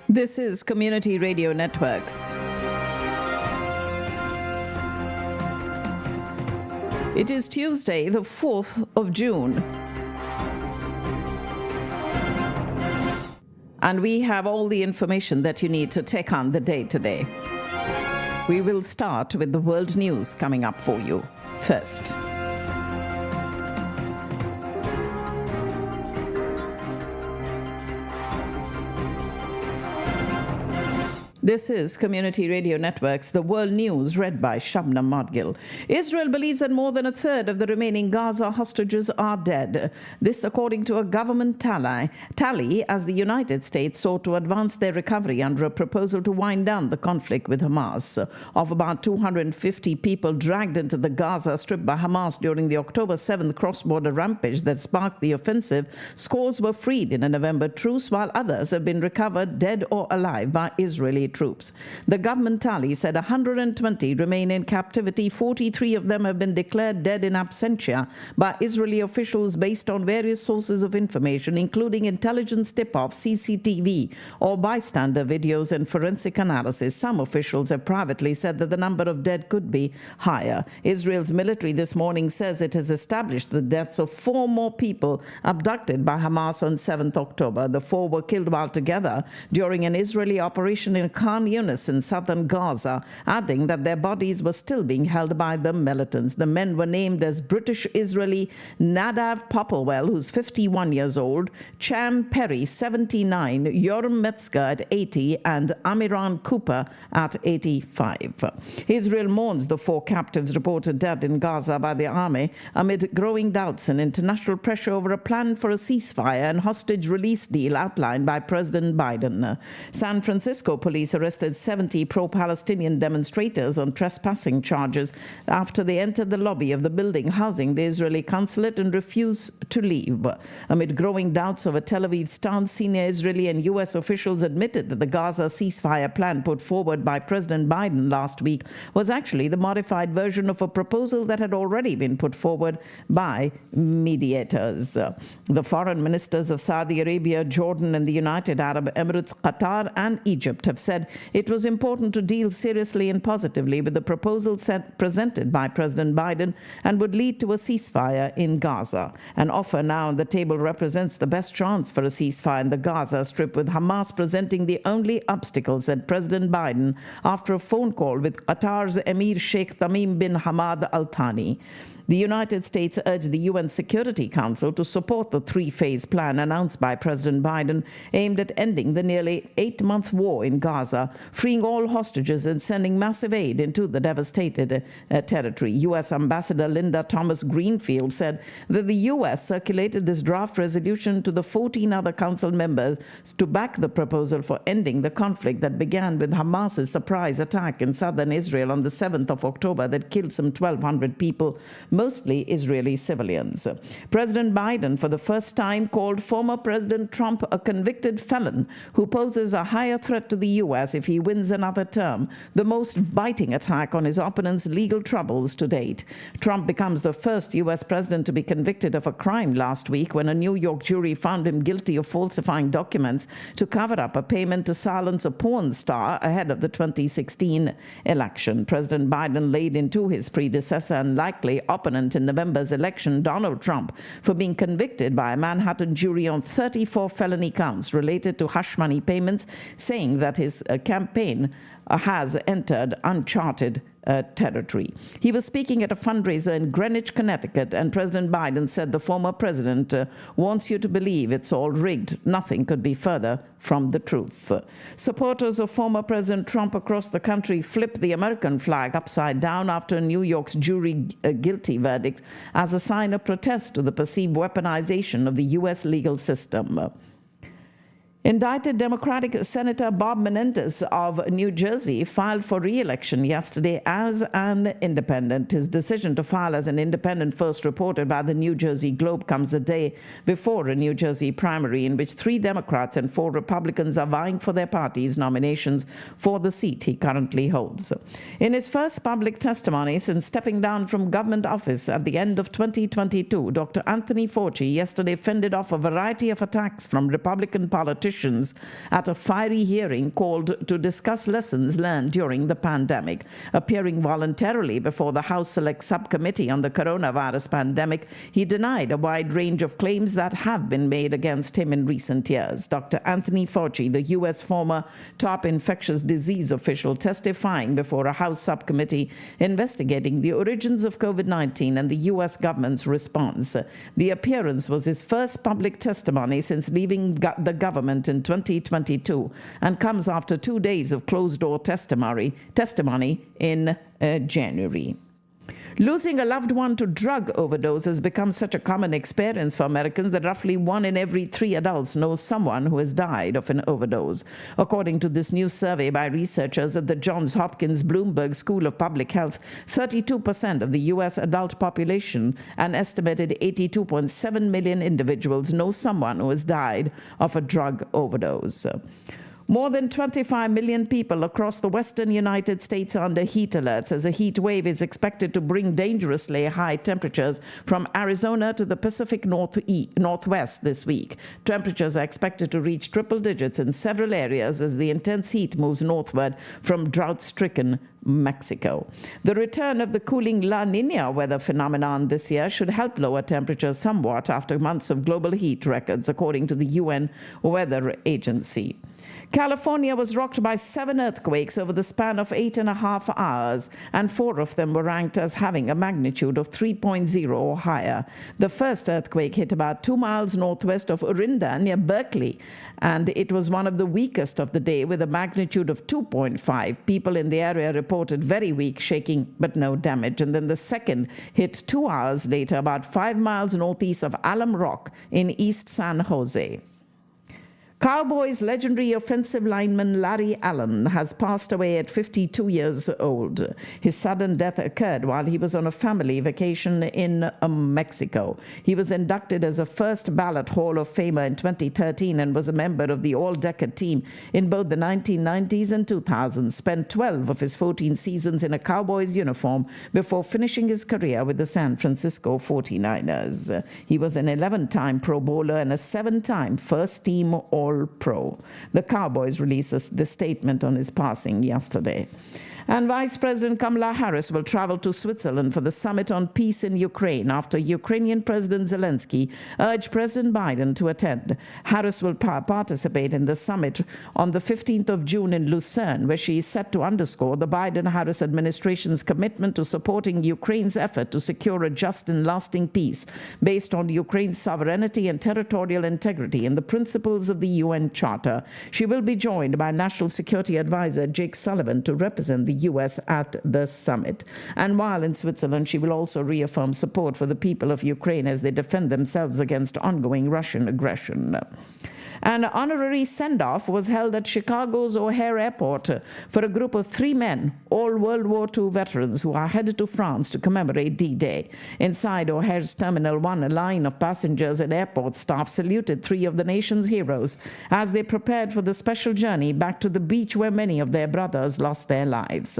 This is Community Radio Networks. It is Tuesday, the 4th of June. And we have all the information that you need to take on the day today. We will start with the world news coming up for you first. This is Community Radio Networks, the world news read by Shabnam Madgil. Israel believes that more than a third of the remaining Gaza hostages are dead. This according to a government tally as the United States sought to advance their recovery under a proposal to wind down the conflict with Hamas. Of about 250 people dragged into the Gaza Strip by Hamas during the October 7th cross-border rampage that sparked the offensive, scores were freed in a November truce, while others have been recovered dead or alive by Israeli troops. The government tally said 120 remain in captivity. 43 of them have been declared dead in absentia by Israeli officials based on various sources of information, including intelligence tip-offs, CCTV, or bystander videos and forensic analysis. Some officials have privately said that the number of dead could be higher. Israel's military this morning says it has established the deaths of 4 more people abducted by Hamas on 7th October. The 4 were killed while together during an Israeli operation in Khan Yunis in southern Gaza, adding that their bodies were still being held by the militants. The men were named as British-Israeli Nadav Popplewell, who's 51 years old, Cham Perry, 79, Yoram Metzger at 80, and Amiran Cooper at 85. Israel mourns the 4 captives reported dead in Gaza by the army amid growing doubts and international pressure over a plan for a ceasefire and hostage release deal outlined by President Biden. San Francisco police arrested 70 pro-Palestinian demonstrators on trespassing charges after they entered the lobby of the building housing the Israeli consulate and refused to leave. Amid growing doubts over Tel Aviv's stance, senior Israeli and U.S. officials admitted that the Gaza ceasefire plan put forward by President Biden last week was actually the modified version of a proposal that had already been put forward by mediators. The foreign ministers of Saudi Arabia, Jordan, and the United Arab Emirates, Qatar, and Egypt have said it was important to deal seriously and positively with the proposal presented by President Biden and would lead to a ceasefire in Gaza. An offer now on the table represents the best chance for a ceasefire in the Gaza Strip, with Hamas presenting the only obstacle, said President Biden after a phone call with Qatar's Emir Sheikh Tamim bin Hamad Al Thani. The United States urged the UN Security Council to support the 3-phase plan announced by President Biden, aimed at ending the nearly 8-month war in Gaza, freeing all hostages and sending massive aid into the devastated territory. U.S. Ambassador Linda Thomas-Greenfield said that the U.S. circulated this draft resolution to the 14 other council members to back the proposal for ending the conflict that began with Hamas's surprise attack in southern Israel on the 7th of October that killed some 1,200 people, mostly Israeli civilians. President Biden, for the first time, called former President Trump a convicted felon who poses a higher threat to the U.S. if he wins another term, the most biting attack on his opponent's legal troubles to date. Trump becomes the first U.S. president to be convicted of a crime last week when a New York jury found him guilty of falsifying documents to cover up a payment to silence a porn star ahead of the 2016 election. President Biden laid into his predecessor and likely opponent in November's election, Donald Trump, for being convicted by a Manhattan jury on 34 felony counts related to hush money payments, saying that his campaign has entered uncharted territory. He was speaking at a fundraiser in Greenwich, Connecticut, and President Biden said the former president wants you to believe it's all rigged. Nothing could be further from the truth. Supporters of former President Trump across the country flipped the American flag upside down after New York's jury guilty verdict as a sign of protest to the perceived weaponization of the U.S. legal system. Indicted Democratic Senator Bob Menendez of New Jersey filed for re-election yesterday as an independent. His decision to file as an independent, first reported by the New Jersey Globe, comes the day before a New Jersey primary in which 3 Democrats and 4 Republicans are vying for their party's nominations for the seat he currently holds. In his first public testimony since stepping down from government office at the end of 2022, Dr. Anthony Fauci yesterday fended off a variety of attacks from Republican politicians allegations at a fiery hearing called to discuss lessons learned during the pandemic. Appearing voluntarily before the House Select Subcommittee on the coronavirus pandemic, he denied a wide range of claims that have been made against him in recent years. Dr. Anthony Fauci, the U.S. former top infectious disease official, testifying before a House subcommittee investigating the origins of COVID-19 and the U.S. government's response. The appearance was his first public testimony since leaving the government in 2022 and comes after 2 days of closed-door testimony in January. Losing a loved one to drug overdose has become such a common experience for Americans that roughly 1 in every 3 adults knows someone who has died of an overdose. According to this new survey by researchers at the Johns Hopkins Bloomberg School of Public Health, 32% of the U.S. adult population, an estimated 82.7 million individuals, know someone who has died of a drug overdose. More than 25 million people across the western United States are under heat alerts as a heat wave is expected to bring dangerously high temperatures from Arizona to the Pacific Northwest this week. Temperatures are expected to reach triple digits in several areas as the intense heat moves northward from drought-stricken Mexico. The return of the cooling La Nina weather phenomenon this year should help lower temperatures somewhat after months of global heat records, according to the UN Weather Agency. California was rocked by 7 earthquakes over the span of 8.5 hours, and 4 of them were ranked as having a magnitude of 3.0 or higher. The first earthquake hit about 2 miles northwest of Orinda near Berkeley, and it was one of the weakest of the day with a magnitude of 2.5. People in the area reported very weak shaking but no damage. And then the second hit 2 hours later about 5 miles northeast of Alum Rock in East San Jose. Cowboys' legendary offensive lineman Larry Allen has passed away at 52 years old. His sudden death occurred while he was on a family vacation in Mexico. He was inducted as a first ballot Hall of Famer in 2013 and was a member of the All-Decade team in both the 1990s and 2000s. Spent 12 of his 14 seasons in a Cowboys uniform before finishing his career with the San Francisco 49ers. He was an 11-time Pro Bowler and a 7-time first-team All-Pro. The Cowboys released this statement on his passing yesterday. And Vice President Kamala Harris will travel to Switzerland for the summit on peace in Ukraine after Ukrainian President Zelensky urged President Biden to attend. Harris will participate in the summit on the 15th of June in Lucerne, where she is set to underscore the Biden-Harris administration's commitment to supporting Ukraine's effort to secure a just and lasting peace based on Ukraine's sovereignty and territorial integrity and the principles of the UN Charter. She will be joined by National Security Advisor Jake Sullivan to represent the U.S. at the summit. And while in Switzerland, she will also reaffirm support for the people of Ukraine as they defend themselves against ongoing Russian aggression. An honorary send-off was held at Chicago's O'Hare Airport for a group of 3 men, all World War II veterans who are headed to France to commemorate D-Day. Inside O'Hare's Terminal 1, a line of passengers and airport staff saluted 3 of the nation's heroes as they prepared for the special journey back to the beach where many of their brothers lost their lives.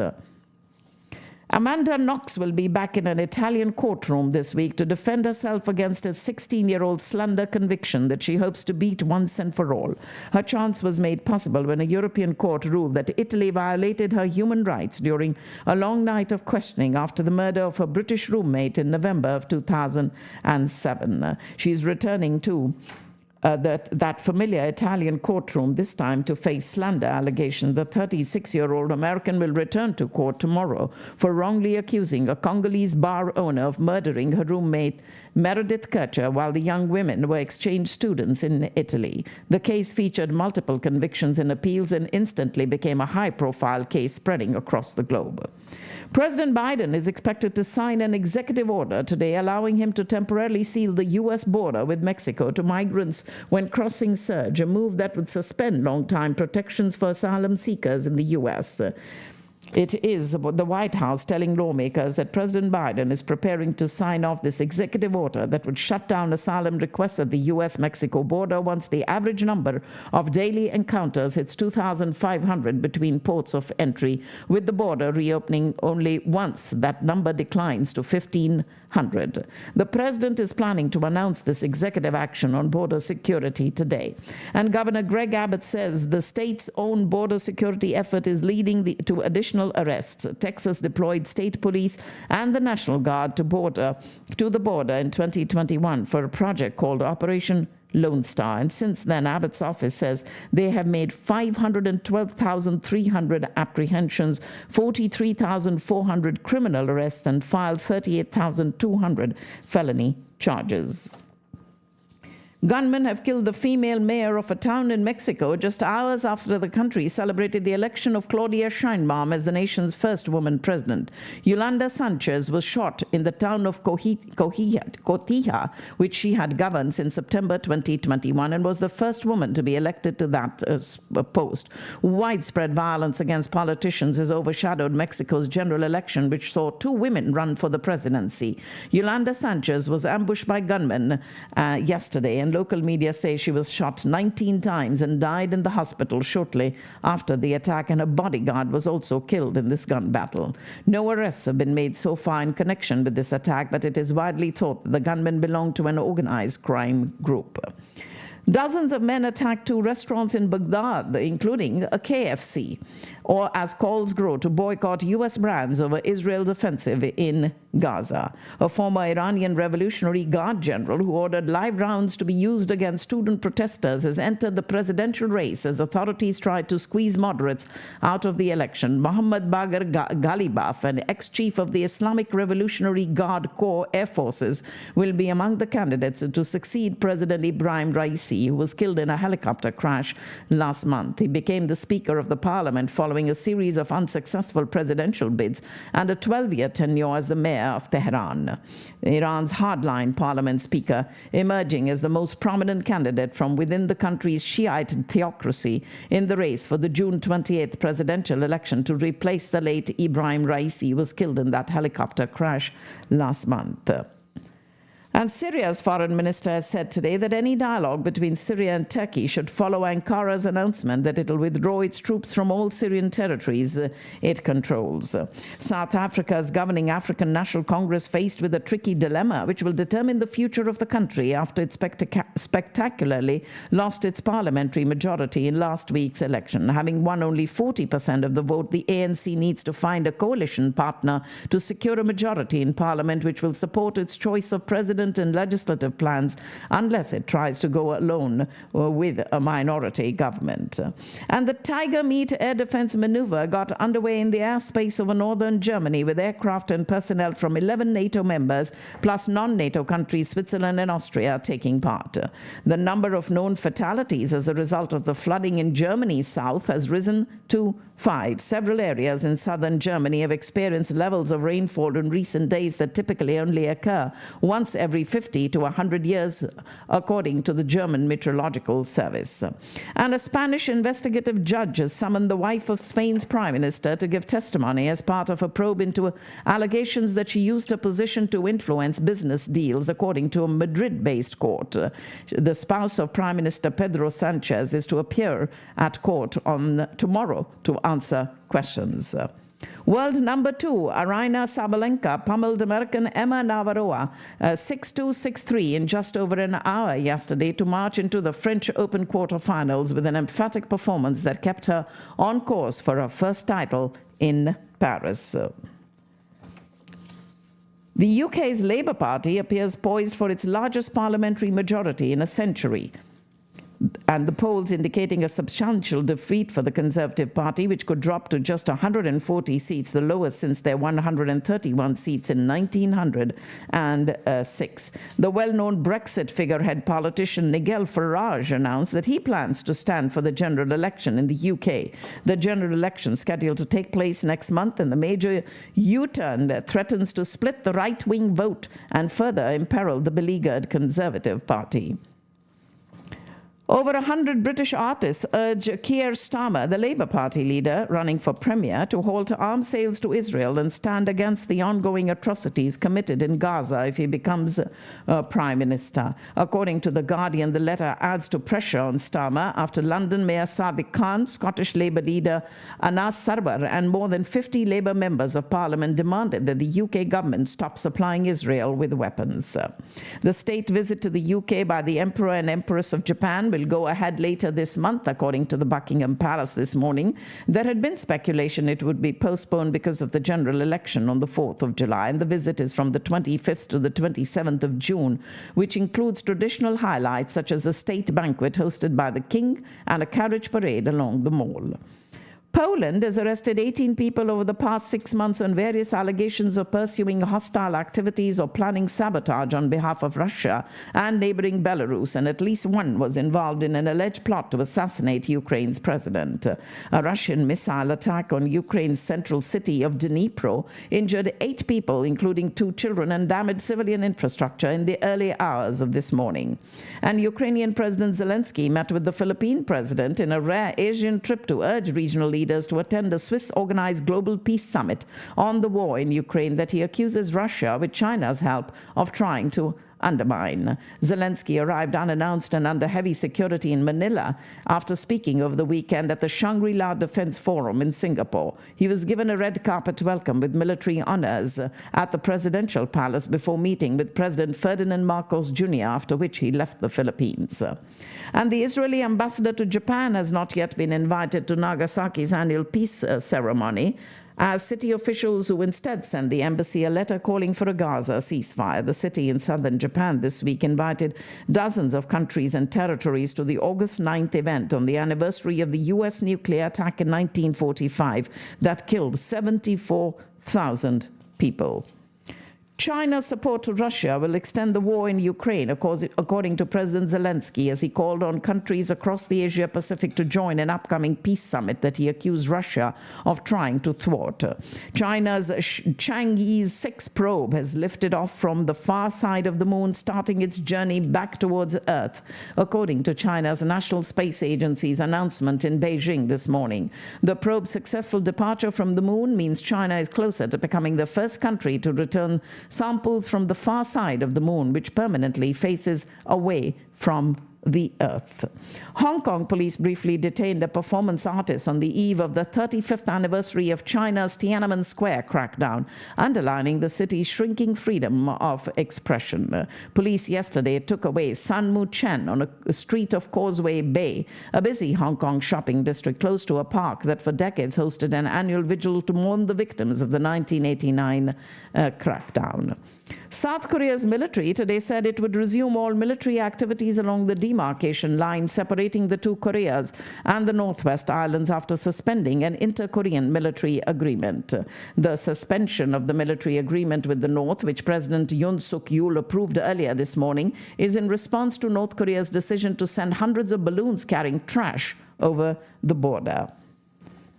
Amanda Knox will be back in an Italian courtroom this week to defend herself against a 16-year-old slander conviction that she hopes to beat once and for all. Her chance was made possible when a European court ruled that Italy violated her human rights during a long night of questioning after the murder of her British roommate in November of 2007. She's returning to that familiar Italian courtroom, this time to face slander allegations. The 36-year-old American will return to court tomorrow for wrongly accusing a Congolese bar owner of murdering her roommate Meredith Kircher while the young women were exchange students in Italy. The case featured multiple convictions and appeals and instantly became a high-profile case spreading across the globe. President Biden is expected to sign an executive order today allowing him to temporarily seal the U.S. border with Mexico to migrants when crossing surge, a move that would suspend long-time protections for asylum seekers in the U.S. It is the White House telling lawmakers that President Biden is preparing to sign off this executive order that would shut down asylum requests at the U.S.-Mexico border once the average number of daily encounters hits 2,500 between ports of entry, with the border reopening only once that number declines to 1,500. The president is planning to announce this executive action on border security today. And Governor Greg Abbott says the state's own border security effort is leading to additional arrests. Texas deployed state police and the National Guard to the border in 2021 for a project called Operation Lone Star. And since then, Abbott's office says they have made 512,300 apprehensions, 43,400 criminal arrests, and filed 38,200 felony charges. Gunmen have killed the female mayor of a town in Mexico just hours after the country celebrated the election of Claudia Sheinbaum as the nation's first woman president. Yolanda Sanchez was shot in the town of Cotija, which she had governed since September 2021, and was the first woman to be elected to that post. Widespread violence against politicians has overshadowed Mexico's general election, which saw 2 women run for the presidency. Yolanda Sanchez was ambushed by gunmen yesterday, and local media say she was shot 19 times and died in the hospital shortly after the attack, and her bodyguard was also killed in this gun battle. No arrests have been made so far in connection with this attack, but it is widely thought that the gunmen belong to an organized crime group. Dozens of men attacked 2 restaurants in Baghdad, including a KFC, or as calls grow to boycott U.S. brands over Israel's offensive in Gaza. A former Iranian Revolutionary Guard general who ordered live rounds to be used against student protesters has entered the presidential race as authorities tried to squeeze moderates out of the election. Mohammad Bagher Ghalibaf, an ex-chief of the Islamic Revolutionary Guard Corps Air Forces, will be among the candidates to succeed President Ibrahim Raisi, who was killed in a helicopter crash last month. He became the Speaker of the Parliament following a series of unsuccessful presidential bids and a 12-year tenure as the mayor of Tehran. Iran's hardline parliament speaker, emerging as the most prominent candidate from within the country's Shiite theocracy in the race for the June 28th presidential election to replace the late Ibrahim Raisi, was killed in that helicopter crash last month. And Syria's foreign minister has said today that any dialogue between Syria and Turkey should follow Ankara's announcement that it will withdraw its troops from all Syrian territories it controls. South Africa's governing African National Congress faced with a tricky dilemma which will determine the future of the country after it spectacularly lost its parliamentary majority in last week's election. Having won only 40% of the vote, the ANC needs to find a coalition partner to secure a majority in parliament which will support its choice of president and legislative plans unless it tries to go alone with a minority government. And the Tiger Meet air defense maneuver got underway in the airspace over northern Germany with aircraft and personnel from 11 NATO members plus non-NATO countries, Switzerland and Austria, taking part. The number of known fatalities as a result of the flooding in Germany's south has risen to 5. Several areas in southern Germany have experienced levels of rainfall in recent days that typically only occur once every 50 to 100 years, according to the German Meteorological Service. And a Spanish investigative judge has summoned the wife of Spain's prime minister to give testimony as part of a probe into allegations that she used her position to influence business deals, according to a Madrid-based court. The spouse of Prime Minister Pedro Sanchez is to appear at court on tomorrow to answer questions. World number 2, Aryna Sabalenka pummeled American Emma Navarro 6-2, 6-3 in just over an hour yesterday to march into the French Open quarterfinals with an emphatic performance that kept her on course for her first title in Paris. The UK's Labour Party appears poised for its largest parliamentary majority in a century, and the polls indicating a substantial defeat for the Conservative Party, which could drop to just 140 seats, the lowest since their 131 seats in 1906. The well-known Brexit figurehead politician Nigel Farage announced that he plans to stand for the general election in the UK. The general election scheduled to take place next month, and the major U-turn that threatens to split the right-wing vote and further imperil the beleaguered Conservative Party. Over 100 British artists urge Keir Starmer, the Labour Party leader running for Premier, to halt arms sales to Israel and stand against the ongoing atrocities committed in Gaza if he becomes Prime Minister. According to The Guardian, the letter adds to pressure on Starmer after London Mayor Sadiq Khan, Scottish Labour leader Anas Sarwar, and more than 50 Labour members of Parliament demanded that the UK government stop supplying Israel with weapons. The state visit to the UK by the Emperor and Empress of Japan will go ahead later this month, according to the Buckingham Palace this morning. There had been speculation it would be postponed because of the general election on the 4th of July, and the visit is from the 25th to the 27th of June, which includes traditional highlights such as a state banquet hosted by the King and a carriage parade along the Mall. Poland has arrested 18 people over the past 6 months on various allegations of pursuing hostile activities or planning sabotage on behalf of Russia and neighboring Belarus, and at least one was involved in an alleged plot to assassinate Ukraine's president. A Russian missile attack on Ukraine's central city of Dnipro injured 8 people, including 2 children, and damaged civilian infrastructure in the early hours of this morning. And Ukrainian President Zelensky met with the Philippine president in a rare Asian trip to urge regional leaders to attend a Swiss-organized global peace summit on the war in Ukraine that he accuses Russia, with China's help, of trying to undermine. Zelensky arrived unannounced and under heavy security in Manila after speaking over the weekend at the Shangri-La Defense Forum in Singapore. He was given a red carpet welcome with military honors at the presidential palace before meeting with President Ferdinand Marcos Jr., after which he left the Philippines. And the Israeli ambassador to Japan has not yet been invited to Nagasaki's annual peace ceremony, as city officials who instead sent the embassy a letter calling for a Gaza ceasefire. The city in southern Japan this week invited dozens of countries and territories to the August 9th event on the anniversary of the U.S. nuclear attack in 1945 that killed 74,000 people. China's support to Russia will extend the war in Ukraine, according to President Zelensky, as he called on countries across the Asia-Pacific to join an upcoming peace summit that he accused Russia of trying to thwart. China's Chang'e 6 probe has lifted off from the far side of the moon, starting its journey back towards Earth, according to China's National Space Agency's announcement in Beijing this morning. The probe's successful departure from the moon means China is closer to becoming the first country to return samples from the far side of the moon, which permanently faces away from the Earth. Hong Kong police briefly detained a performance artist on the eve of the 35th anniversary of China's Tiananmen Square crackdown, underlining the city's shrinking freedom of expression. Police yesterday took away San Mu Chen on a street of Causeway Bay, a busy Hong Kong shopping district close to a park that for decades hosted an annual vigil to mourn the victims of the 1989 crackdown. South Korea's military today said it would resume all military activities along the demarcation line separating the two Koreas and the Northwest Islands after suspending an inter-Korean military agreement. The suspension of the military agreement with the North, which President Yoon Suk-yeol approved earlier this morning, is in response to North Korea's decision to send hundreds of balloons carrying trash over the border.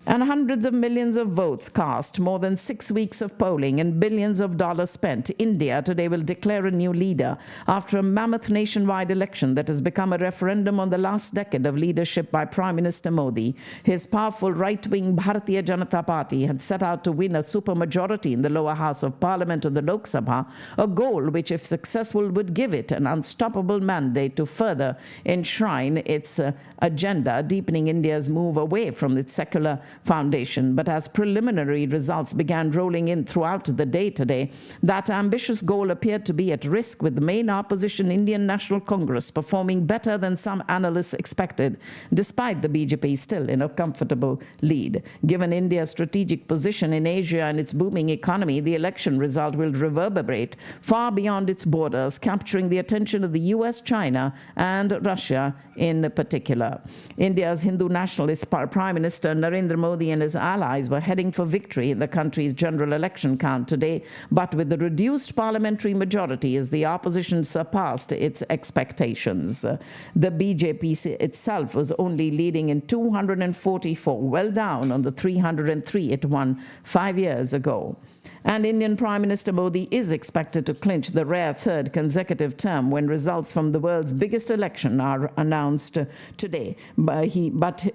And hundreds of millions of votes cast, more than 6 weeks of polling, and billions of dollars spent. India today will declare a new leader after a mammoth nationwide election that has become a referendum on the last decade of leadership by Prime Minister Modi. His powerful right-wing Bharatiya Janata Party had set out to win a supermajority in the lower house of parliament of the Lok Sabha, a goal which, if successful, would give it an unstoppable mandate to further enshrine its agenda, deepening India's move away from its secular foundation. But as preliminary results began rolling in throughout the day today, that ambitious goal appeared to be at risk, with the main opposition Indian National Congress performing better than some analysts expected, despite the BJP still in a comfortable lead. Given India's strategic position in Asia and its booming economy, the election result will reverberate far beyond its borders, capturing the attention of the US, China, and Russia in particular. India's Hindu nationalist Prime Minister Narendra Modi and his allies were heading for victory in the country's general election count today, but with the reduced parliamentary majority as the opposition surpassed its expectations. The BJP itself was only leading in 244, well down on the 303 it won 5 years ago. And Indian Prime Minister Modi is expected to clinch the rare third consecutive term when results from the world's biggest election are announced announced today. But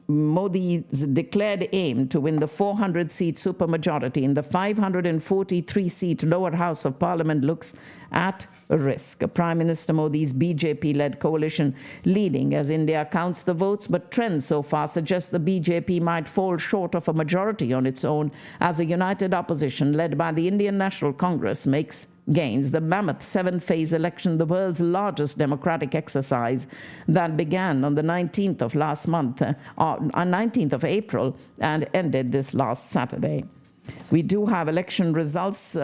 Modi's declared aim to win the 400-seat supermajority in the 543-seat lower house of parliament looks at risk. Prime Minister Modi's BJP-led coalition leading as India counts the votes, but trends so far suggest the BJP might fall short of a majority on its own as a united opposition led by the Indian National Congress makes gains. The mammoth 7-phase election, the world's largest democratic exercise that began on the 19th of last month, on 19th of April, and ended this last Saturday. We do have election results,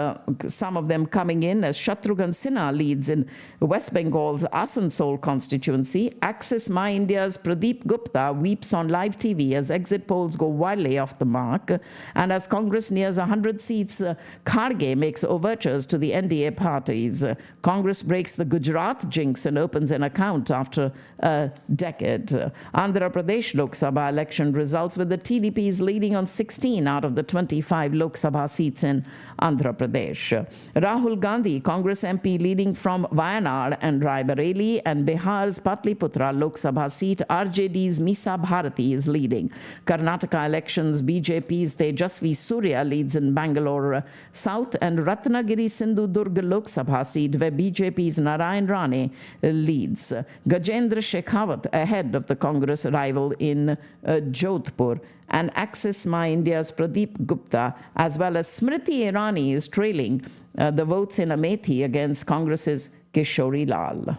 some of them coming in as Shatrughan Sinha leads in West Bengal's Asansol constituency. Axis My India's Pradeep Gupta weeps on live TV as exit polls go wildly off the mark. And as Congress nears 100 seats, Kharge makes overtures to the NDA parties. Congress breaks the Gujarat jinx and opens an account after a decade. Andhra Pradesh Lok Sabha election results with the TDPs leading on 16 out of the 25 Lok Sabha seats in Andhra Pradesh. Rahul Gandhi, Congress MP leading from Wayanad and Raebareli, and Bihar's Patliputra Lok Sabha seat, RJD's Misa Bharati is leading. Karnataka elections, BJP's Tejasvi Surya leads in Bangalore South, and Ratnagiri Sindhu-Durg Lok Sabha seat where BJP's Narayan Rane leads. Gajendra Shekhawat ahead of the Congress rival in Jodhpur, and Axis My India's Pradeep Gupta, as well as Smriti Irani, is trailing the votes in Amethi against Congress's Kishori Lal.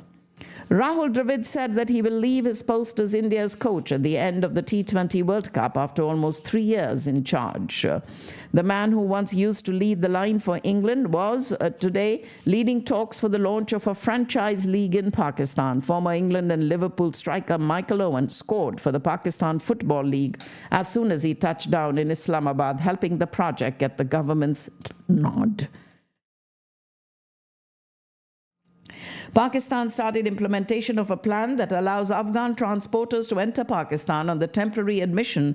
Rahul Dravid said that he will leave his post as India's coach at the end of the T20 World Cup after almost 3 years in charge. The man who once used to lead the line for England was today leading talks for the launch of a franchise league in Pakistan. Former England and Liverpool striker Michael Owen scored for the Pakistan Football League as soon as he touched down in Islamabad, helping the project get the government's nod. Pakistan started implementation of a plan that allows Afghan transporters to enter Pakistan on the temporary admission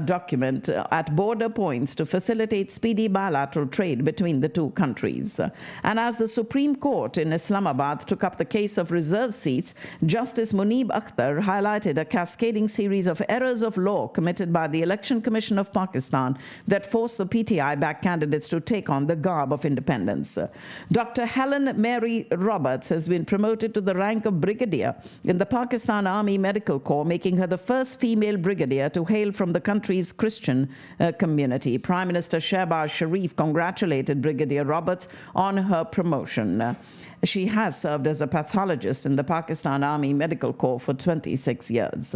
document at border points to facilitate speedy bilateral trade between the two countries. And as the Supreme Court in Islamabad took up the case of reserved seats, Justice Munib Akhtar highlighted a cascading series of errors of law committed by the Election Commission of Pakistan that forced the PTI-backed candidates to take on the garb of independence. Dr. Helen Mary Roberts has been promoted to the rank of brigadier in the Pakistan Army Medical Corps, making her the first female brigadier to hail from the country's Christian community. Prime Minister Shehbaz Sharif congratulated Brigadier Roberts on her promotion. She has served as a pathologist in the Pakistan Army Medical Corps for 26 years.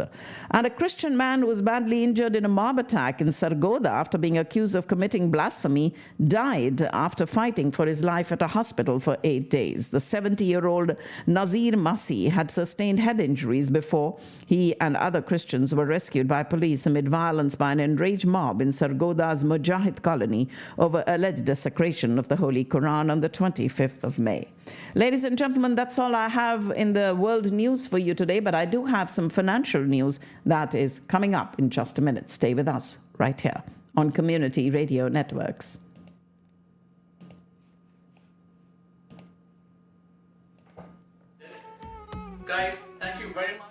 And a Christian man who was badly injured in a mob attack in Sargodha after being accused of committing blasphemy died after fighting for his life at a hospital for 8 days. The 70-year-old Nazir Masi had sustained head injuries before he and other Christians were rescued by police amid violence by an enraged mob in Sargodha's Mujahid colony over alleged desecration of the Holy Quran on the 25th of May. Ladies and gentlemen, that's all I have in the world news for you today, but I do have some financial news that is coming up in just a minute. Stay with us right here on Community Radio Networks. Guys, thank you very much.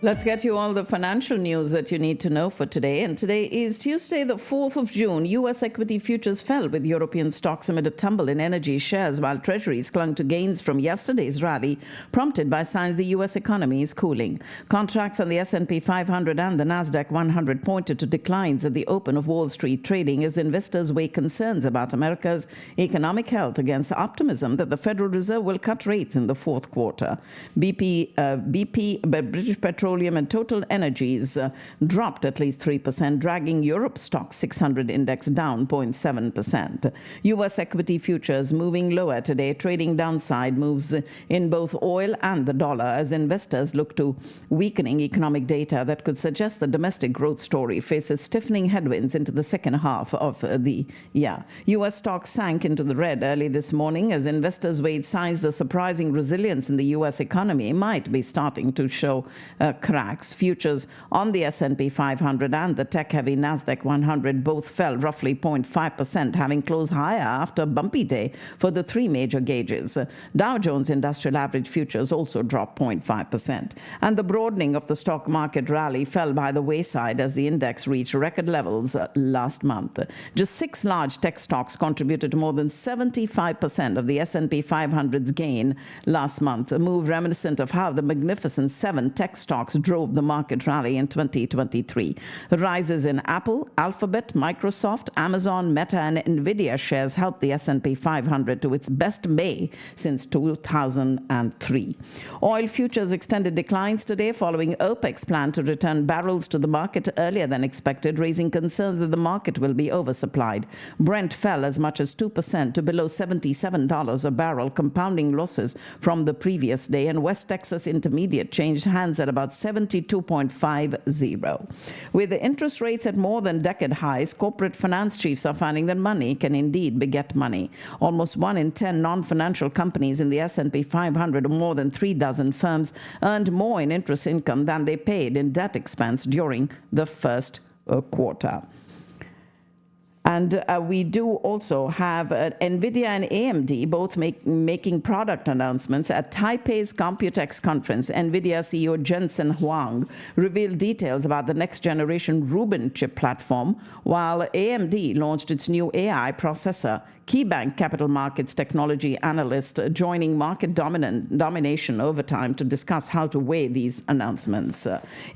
Let's get you all the financial news that you need to know for today. And today is Tuesday, the 4th of June. U.S. equity futures fell with European stocks amid a tumble in energy shares, while treasuries clung to gains from yesterday's rally, prompted by signs the U.S. economy is cooling. Contracts on the S&P 500 and the Nasdaq 100 pointed to declines at the open of Wall Street trading as investors weigh concerns about America's economic health against optimism that the Federal Reserve will cut rates in the fourth quarter. BP, British Petroleum and Total Energies dropped at least 3%, dragging Europe's stock 600 index down 0.7%. U.S. equity futures moving lower today, trading downside moves in both oil and the dollar as investors look to weakening economic data that could suggest the domestic growth story faces stiffening headwinds into the second half of the year. U.S. stocks sank into the red early this morning as investors weighed signs the surprising resilience in the U.S. economy might be starting to show cracks. Futures on the S&P 500 and the tech-heavy Nasdaq 100 both fell roughly 0.5%, having closed higher after a bumpy day for the three major gauges. Dow Jones Industrial Average futures also dropped 0.5%. And the broadening of the stock market rally fell by the wayside as the index reached record levels last month. Just 6 large tech stocks contributed to more than 75% of the S&P 500's gain last month, a move reminiscent of how the Magnificent 7 tech stocks drove the market rally in 2023. Rises in Apple, Alphabet, Microsoft, Amazon, Meta, and Nvidia shares helped the S&P 500 to its best May since 2003. Oil futures extended declines today following OPEC's plan to return barrels to the market earlier than expected, raising concerns that the market will be oversupplied. Brent fell as much as 2% to below $77 a barrel, compounding losses from the previous day, and West Texas Intermediate changed hands at about 72.50. With the interest rates at more than decade highs, corporate finance chiefs are finding that money can indeed beget money. Almost 1 in 10 non-financial companies in the S&P 500, or more than 3 dozen firms, earned more in interest income than they paid in debt expense during the first quarter. And we do also have NVIDIA and AMD both making product announcements at Taipei's Computex conference. NVIDIA CEO Jensen Huang revealed details about the next-generation Rubin chip platform, while AMD launched its new AI processor. KeyBank Capital Markets technology analyst joining market domination over time to discuss how to weigh these announcements.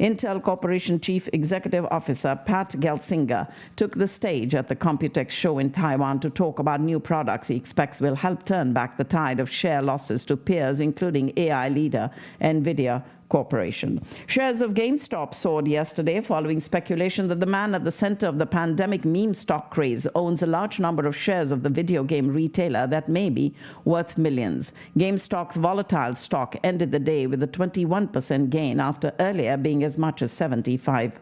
Intel Corporation Chief Executive Officer Pat Gelsinger took the stage at the Computex show in Taiwan to talk about new products he expects will help turn back the tide of share losses to peers, including AI leader NVIDIA Corporation. Shares of GameStop soared yesterday following speculation that the man at the center of the pandemic meme stock craze owns a large number of shares of the video game retailer that may be worth millions. GameStop's volatile stock ended the day with a 21% gain after earlier being as much as 75%.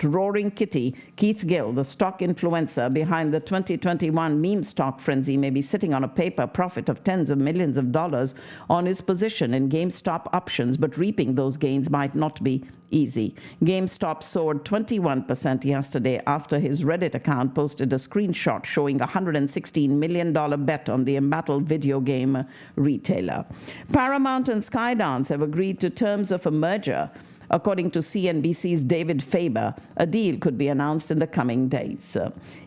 Roaring Kitty, Keith Gill, the stock influencer behind the 2021 meme stock frenzy, may be sitting on a paper profit of tens of millions of dollars on his position in GameStop options, but reaping those gains might not be easy. GameStop soared 21% yesterday after his Reddit account posted a screenshot showing a $116 million bet on the embattled video game retailer. Paramount and Skydance have agreed to terms of a merger. According to CNBC's David Faber, a deal could be announced in the coming days.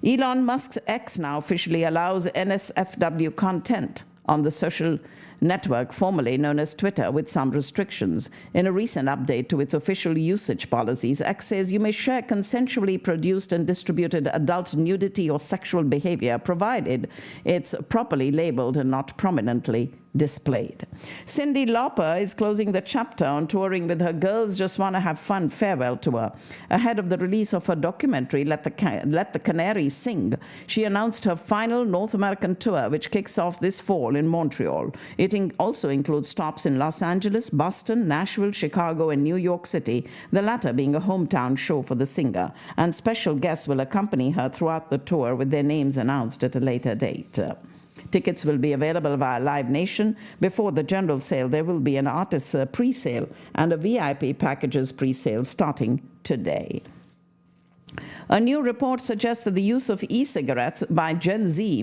Elon Musk's X now officially allows NSFW content on the social network formerly known as Twitter, with some restrictions. In a recent update to its official usage policies, X says you may share consensually produced and distributed adult nudity or sexual behavior, provided it's properly labeled and not prominently displayed. Cyndi Lauper is closing the chapter on touring with her Girls Just Wanna Have Fun farewell tour. Ahead of the release of her documentary, Let the Canaries Sing, she announced her final North American tour, which kicks off this fall in Montreal. It also includes stops in Los Angeles, Boston, Nashville, Chicago, and New York City, the latter being a hometown show for the singer. And special guests will accompany her throughout the tour, with their names announced at a later date. Tickets will be available via Live Nation. Before the general sale, there will be an artist's pre-sale and a VIP packages pre-sale starting today. A new report suggests that the use of e-cigarettes by Gen Z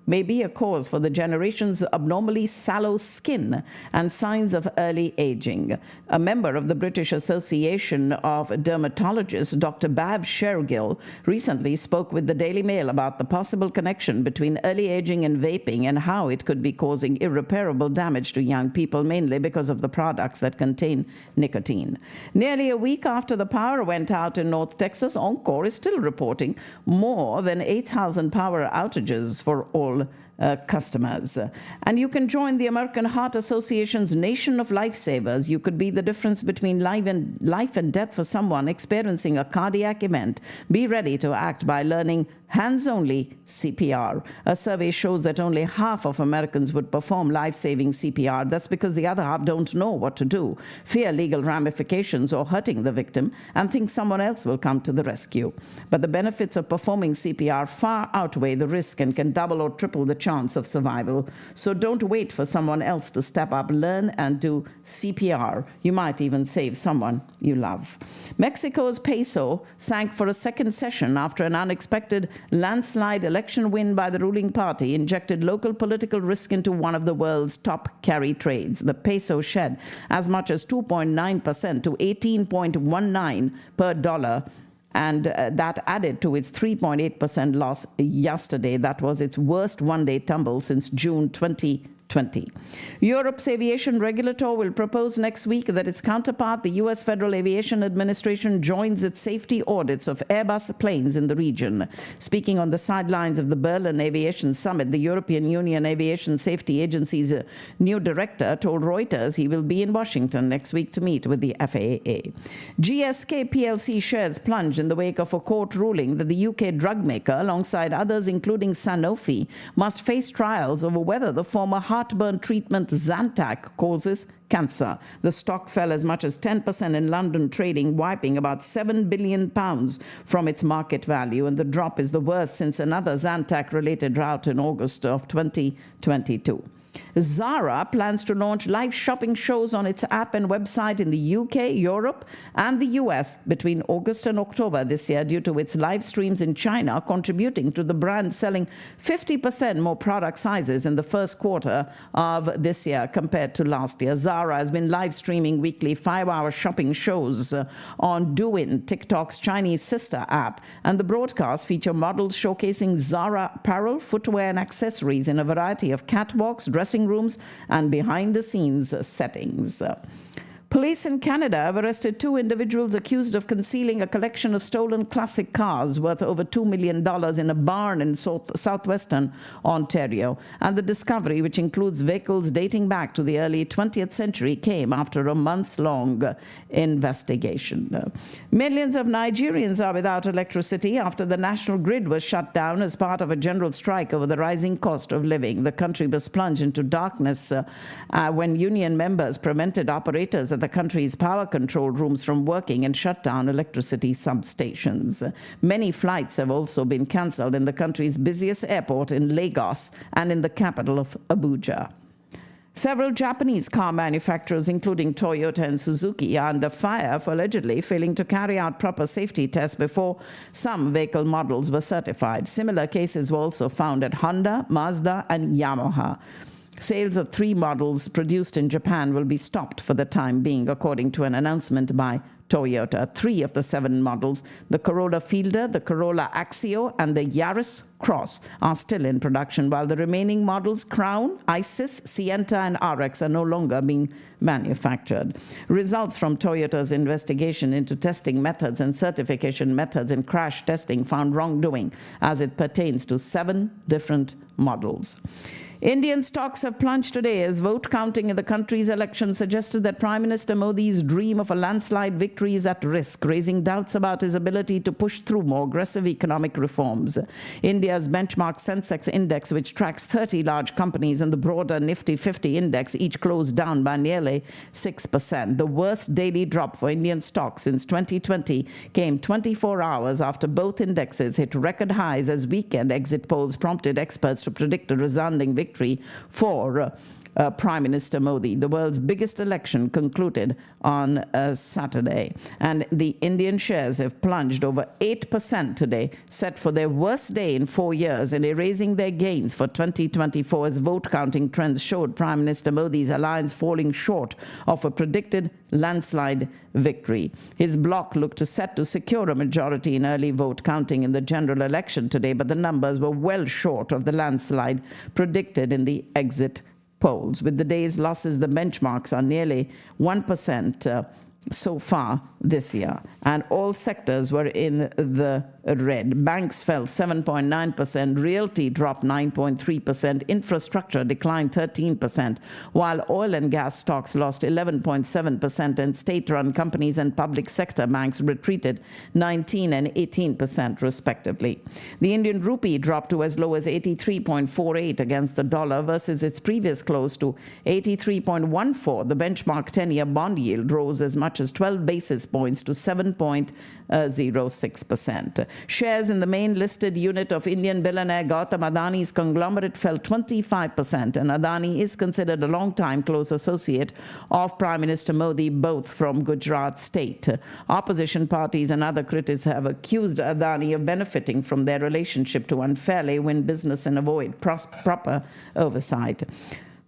may be a cause for the generation's abnormally sallow skin and signs of early aging. A member of the British Association of Dermatologists, Dr. Bav Shergill, recently spoke with the Daily Mail about the possible connection between early aging and vaping and how it could be causing irreparable damage to young people, mainly because of the products that contain nicotine. Nearly a week after the power went out in North Texas, Encore is still reporting more than 8,000 power outages for all customers. And you can join the American Heart Association's Nation of Lifesavers. You could be the difference between life and death for someone experiencing a cardiac event. Be ready to act by learning hands-only CPR. A survey shows that only half of Americans would perform life-saving CPR. That's because the other half don't know what to do, fear legal ramifications or hurting the victim, and think someone else will come to the rescue. But the benefits of performing CPR far outweigh the risk and can double or triple the chance of survival. So don't wait for someone else to step up. Learn and do CPR. You might even save someone you love. Mexico's peso sank for a second session after an unexpected landslide election win by the ruling party injected local political risk into one of the world's top carry trades. The peso shed as much as 2.9% to 18.19 per dollar, and that added to its 3.8% loss yesterday. That was its worst one-day tumble since June 2020. Europe's aviation regulator will propose next week that its counterpart, the U.S. Federal Aviation Administration, joins its safety audits of Airbus planes in the region. Speaking on the sidelines of the Berlin Aviation Summit, the European Union Aviation Safety Agency's new director told Reuters he will be in Washington next week to meet with the FAA. GSK plc shares plunged in the wake of a court ruling that the UK drug maker, alongside others including Sanofi, must face trials over whether the former heartburn treatment Zantac causes cancer. The stock fell as much as 10% in London trading, wiping about £7 billion from its market value, and the drop is the worst since another Zantac-related rout in August of 2022. Zara plans to launch live shopping shows on its app and website in the UK, Europe, and the US between August and October this year due to its live streams in China, contributing to the brand selling 50% more product sizes in the first quarter of this year compared to last year. Zara has been live streaming weekly 5-hour shopping shows on Douyin, TikTok's Chinese sister app, and the broadcasts feature models showcasing Zara apparel, footwear, and accessories in a variety of catwalks, dressing rooms, and behind-the-scenes settings. Police in Canada have arrested 2 individuals accused of concealing a collection of stolen classic cars worth over $2 million in a barn in southwestern Ontario. And the discovery, which includes vehicles dating back to the early 20th century, came after a months-long investigation. Millions of Nigerians are without electricity after the national grid was shut down as part of a general strike over the rising cost of living. The country was plunged into darkness when union members prevented operators at the country's power control rooms from working and shut down electricity substations. Many flights have also been cancelled in the country's busiest airport in Lagos and in the capital of Abuja. Several Japanese car manufacturers, including Toyota and Suzuki, are under fire for allegedly failing to carry out proper safety tests before some vehicle models were certified. Similar cases were also found at Honda, Mazda, and Yamaha. Sales of 3 models produced in Japan will be stopped for the time being, according to an announcement by Toyota. 3 of the 7 models, the Corolla Fielder, the Corolla Axio, and the Yaris Cross, are still in production, while the remaining models, Crown, Isis, Sienta, and RX, are no longer being manufactured. Results from Toyota's investigation into testing methods and certification methods in crash testing found wrongdoing as it pertains to 7 different models. Indian stocks have plunged today as vote counting in the country's election suggested that Prime Minister Modi's dream of a landslide victory is at risk, raising doubts about his ability to push through more aggressive economic reforms. India's benchmark Sensex index, which tracks 30 large companies, and the broader Nifty 50 index each closed down by nearly 6%. The worst daily drop for Indian stocks since 2020 came 24 hours after both indexes hit record highs as weekend exit polls prompted experts to predict a resounding victory for Prime Minister Modi. The world's biggest election concluded on Saturday. And the Indian shares have plunged over 8% today, set for their worst day in 4 years and erasing their gains for 2024 as vote counting trends showed Prime Minister Modi's alliance falling short of a predicted landslide victory. His bloc looked set to secure a majority in early vote counting in the general election today, but the numbers were well short of the landslide predicted in the exit polls. With the day's losses, the benchmarks are nearly 1% so far this year, and all sectors were in the red. Banks fell 7.9%, realty dropped 9.3%, infrastructure declined 13%, while oil and gas stocks lost 11.7%, and state-run companies and public sector banks retreated 19 and 18% respectively. The Indian rupee dropped to as low as 83.48 against the dollar versus its previous close to 83.14. The benchmark 10-year bond yield rose as much as 12 basis points to 7.06%. Shares in the main listed unit of Indian billionaire Gautam Adani's conglomerate fell 25%, and Adani is considered a long-time close associate of Prime Minister Modi, both from Gujarat state. Opposition parties and other critics have accused Adani of benefiting from their relationship to unfairly win business and avoid proper oversight.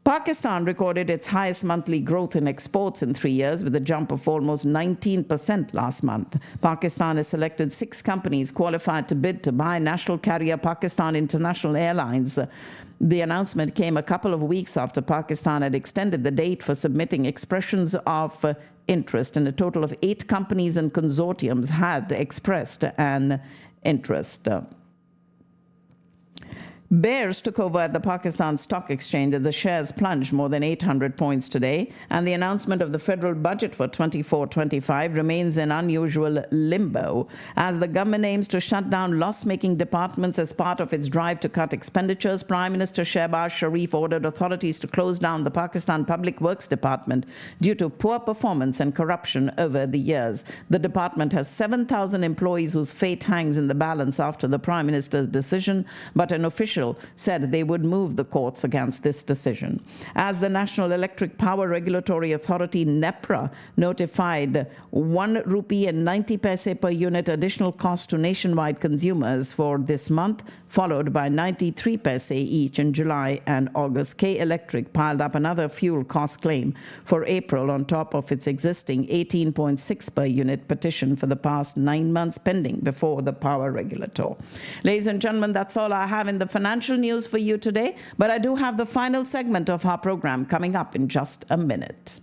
Pakistan recorded its highest monthly growth in exports in 3 years with a jump of almost 19% last month. Pakistan has selected 6 companies qualified to bid to buy national carrier Pakistan International Airlines. The announcement came a couple of weeks after Pakistan had extended the date for submitting expressions of interest, and a total of 8 companies and consortiums had expressed an interest. Bears took over at the Pakistan Stock Exchange as the shares plunged more than 800 points today, and the announcement of the federal budget for 24-25 remains in unusual limbo. As the government aims to shut down loss-making departments as part of its drive to cut expenditures, Prime Minister Shehbaz Sharif ordered authorities to close down the Pakistan Public Works Department due to poor performance and corruption over the years. The department has 7,000 employees whose fate hangs in the balance after the Prime Minister's decision, but an official said they would move the courts against this decision. As the National Electric Power Regulatory Authority, NEPRA, notified 1 rupee and 90 paise per unit additional cost to nationwide consumers for this month, followed by 93 paise each in July and August. K Electric piled up another fuel cost claim for April on top of its existing 18.6 per unit petition for the past 9 months pending before the power regulator. Ladies and gentlemen, that's all I have in the financial news for you today, but I do have the final segment of our program coming up in just a minute.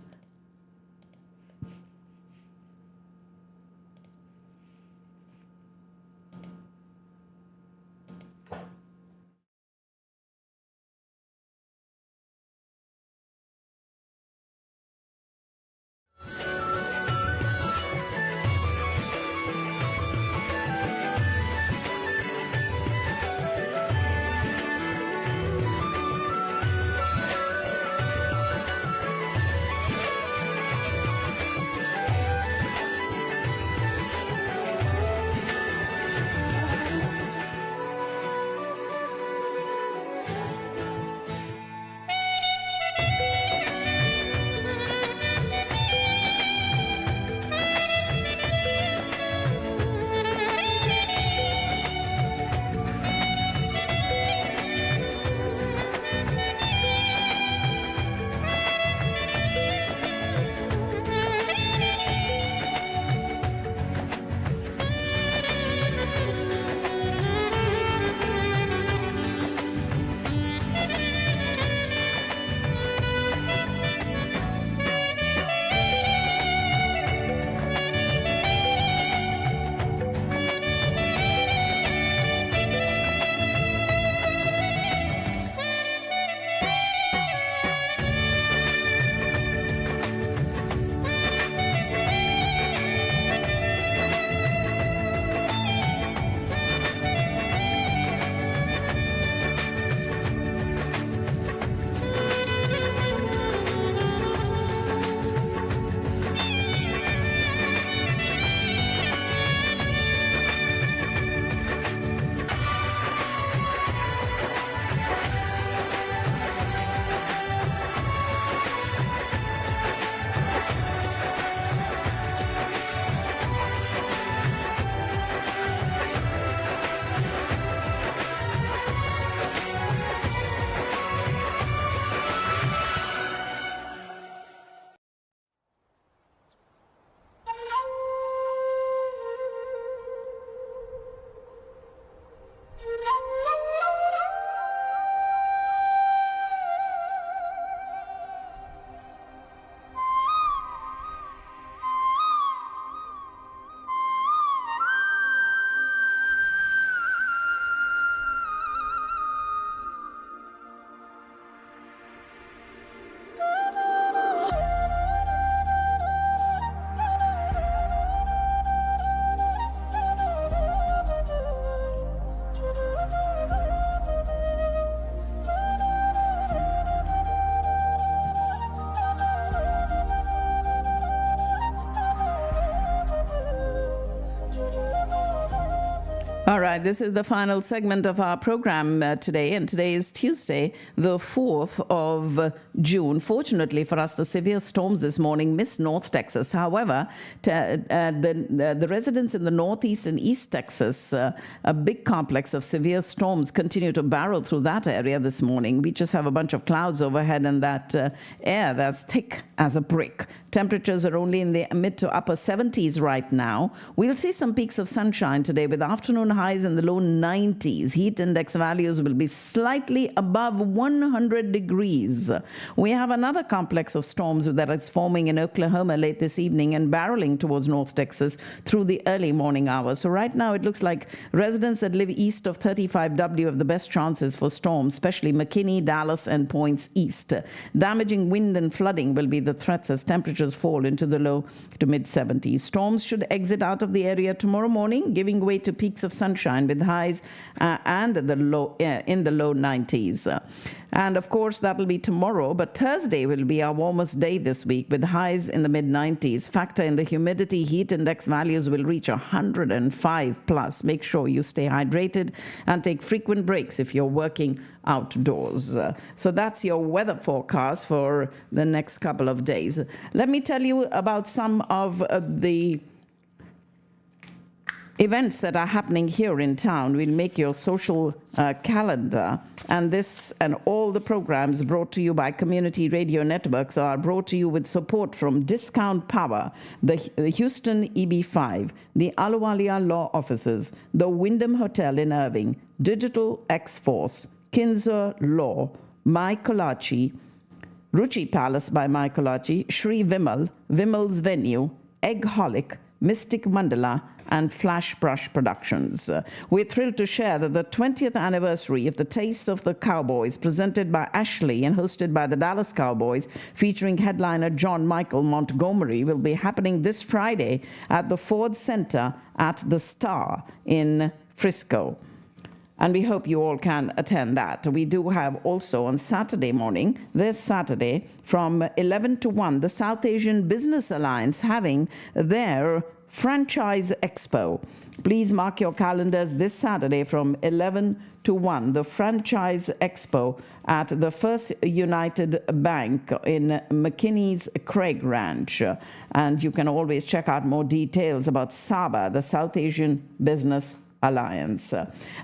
All right, this is the final segment of our program today, and today is Tuesday, the 4th of June. Fortunately for us, the severe storms this morning missed North Texas. However, the residents in the Northeast and East Texas, a big complex of severe storms continue to barrel through that area this morning. We just have a bunch of clouds overhead and that air that's thick as a brick. Temperatures are only in the mid to upper 70s right now. We'll see some peaks of sunshine today with afternoon highs in the low 90s. Heat index values will be slightly above 100 degrees. We have another complex of storms that is forming in Oklahoma late this evening and barreling towards North Texas through the early morning hours. So right now it looks like residents that live east of 35W have the best chances for storms, especially McKinney, Dallas, and points east. Damaging wind and flooding will be the threats as temperatures fall into the low to mid 70s. Storms should exit out of the area tomorrow morning, giving way to peaks of sunshine with highs and in the low 90s. And of course, that will be tomorrow, but Thursday will be our warmest day this week with highs in the mid 90s. Factor in the humidity, heat index values will reach 105 plus. Make sure you stay hydrated and take frequent breaks if you're working outdoors. So that's your weather forecast for the next couple of days. Let me tell you about some of the events that are happening here in town. We'll make your social calendar, and this and all the programs brought to you by Community Radio Networks are brought to you with support from Discount Power, the Houston EB5, the Ahluwalia Law Offices, the Wyndham Hotel in Irving, Digital X-Force, Kinzer Law, My Kolachi, Ruchi Palace by My Kolachi, Shri Vimal, Vimal's Venue, Eggholic, Mystic Mandala, and Flash Brush Productions. We're thrilled to share that the 20th anniversary of the Taste of the Cowboys, presented by Ashley and hosted by the Dallas Cowboys, featuring headliner John Michael Montgomery, will be happening this Friday at the Ford Center at the Star in Frisco. And we hope you all can attend that. We do have also on Saturday morning, this Saturday, from 11 to 1, the South Asian Business Alliance having their Franchise Expo. Please mark your calendars this Saturday from 11 to 1, the Franchise Expo at the First United Bank in McKinney's Craig Ranch. And you can always check out more details about SABA, the South Asian Business Alliance.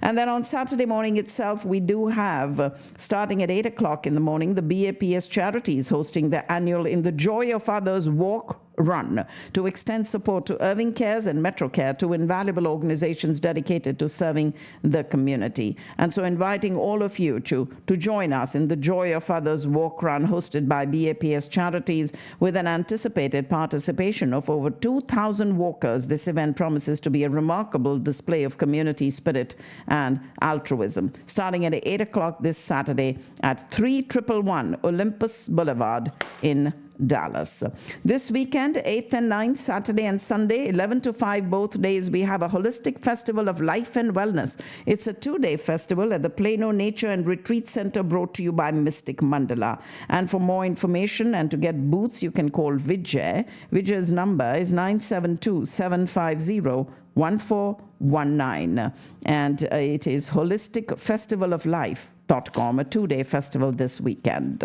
And then on Saturday morning itself, we do have, starting at 8 o'clock in the morning, the BAPS Charities hosting the annual In the Joy of Others Walk Run to extend support to Irving Cares and MetroCare, two invaluable organizations dedicated to serving the community. And so inviting all of you to join us in the Joy of Others Walk Run hosted by BAPS Charities with an anticipated participation of over 2,000 walkers. This event promises to be a remarkable display of community spirit and altruism. Starting at 8 o'clock this Saturday at 3111 Olympus Boulevard in Dallas. This weekend, 8th and 9th, Saturday and Sunday, 11 to 5 both days, we have a holistic festival of life and wellness. It's a 2-day festival at the Plano Nature and Retreat Center brought to you by Mystic Mandala. And for more information and to get booths, you can call Vijay. Vijay's number is 972-750-1419. And it is Holistic Festival of Life. A 2-day festival this weekend.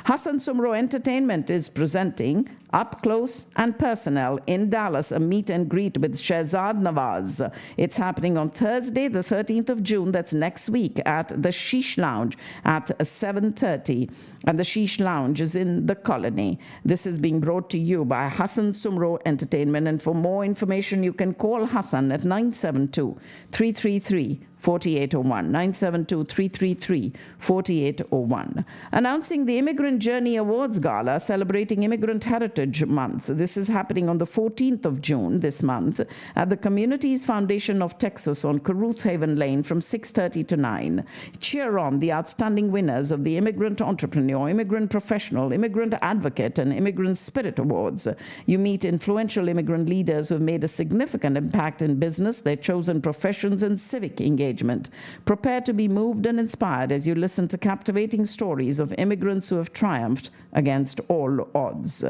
Hassan Sumro Entertainment is presenting Up Close and Personal in Dallas, a meet and greet with Shehzad Nawaz. It's happening on Thursday, the 13th of June, that's next week, at the Sheesh Lounge at 7:30. And the Sheesh Lounge is in the Colony. This is being brought to you by Hassan Sumro Entertainment. And for more information, you can call Hassan at 972-333-4801, 972-333-4801. Announcing the Immigrant Journey Awards Gala celebrating Immigrant Heritage Month. This is happening on the 14th of June this month at the Communities Foundation of Texas on Caruth Haven Lane from 6:30 to 9. Cheer on the outstanding winners of the Immigrant Entrepreneur, Immigrant Professional, Immigrant Advocate, and Immigrant Spirit Awards. You meet influential immigrant leaders who have made a significant impact in business, their chosen professions, and civic engagement. Prepare to be moved and inspired as you listen to captivating stories of immigrants who have triumphed against all odds.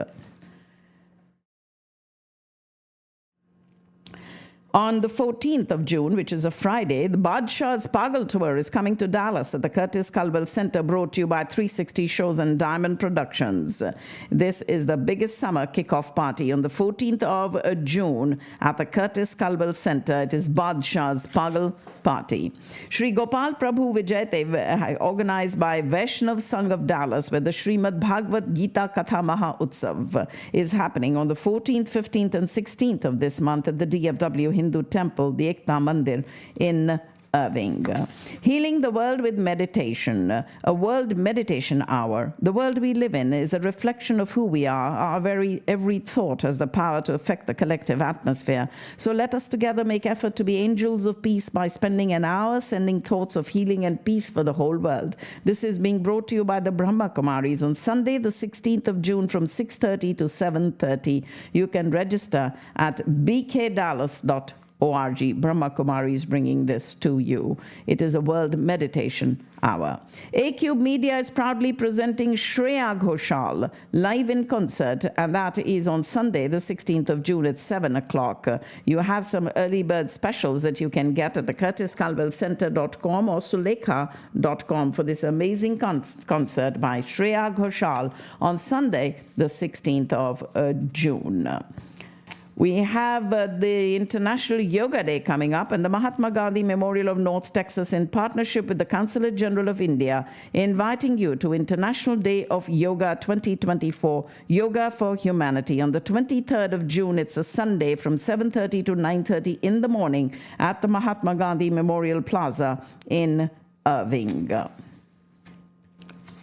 On the 14th of June, which is a Friday, the Badshah's Pagal Tour is coming to Dallas at the Curtis Culwell Center, brought to you by 360 Shows and Diamond Productions. This is the biggest summer kickoff party on the 14th of June at the Curtis Culwell Center. It is Badshah's Pagal Party. Sri Gopal Prabhu Vijayate, organized by Vaishnav Sangh of Dallas, where the Srimad Bhagavad Gita Katha Maha Utsav is happening on the 14th, 15th, and 16th of this month at the DFW Hindu Temple, the Ekta Mandir in Irving. Healing the world with meditation, a world meditation hour. The world we live in is a reflection of who we are. Every thought has the power to affect the collective atmosphere. So let us together make effort to be angels of peace by spending an hour sending thoughts of healing and peace for the whole world. This is being brought to you by the Brahma Kumaris on Sunday, the 16th of June from 6:30 to 7:30. You can register at bkdallas.org. Brahma Kumari is bringing this to you. It is a World Meditation Hour. A-Cube Media is proudly presenting Shreya Ghoshal live in concert, and that is on Sunday, the 16th of June at 7 o'clock. You have some early bird specials that you can get at the curtisculwellcenter.com or sulekha.com for this amazing concert by Shreya Ghoshal on Sunday, the 16th of June. We have the International Yoga Day coming up, and the Mahatma Gandhi Memorial of North Texas, in partnership with the Consulate General of India, inviting you to International Day of Yoga 2024, Yoga for Humanity. On the 23rd of June, it's a Sunday from 7:30 to 9:30 in the morning at the Mahatma Gandhi Memorial Plaza in Irving.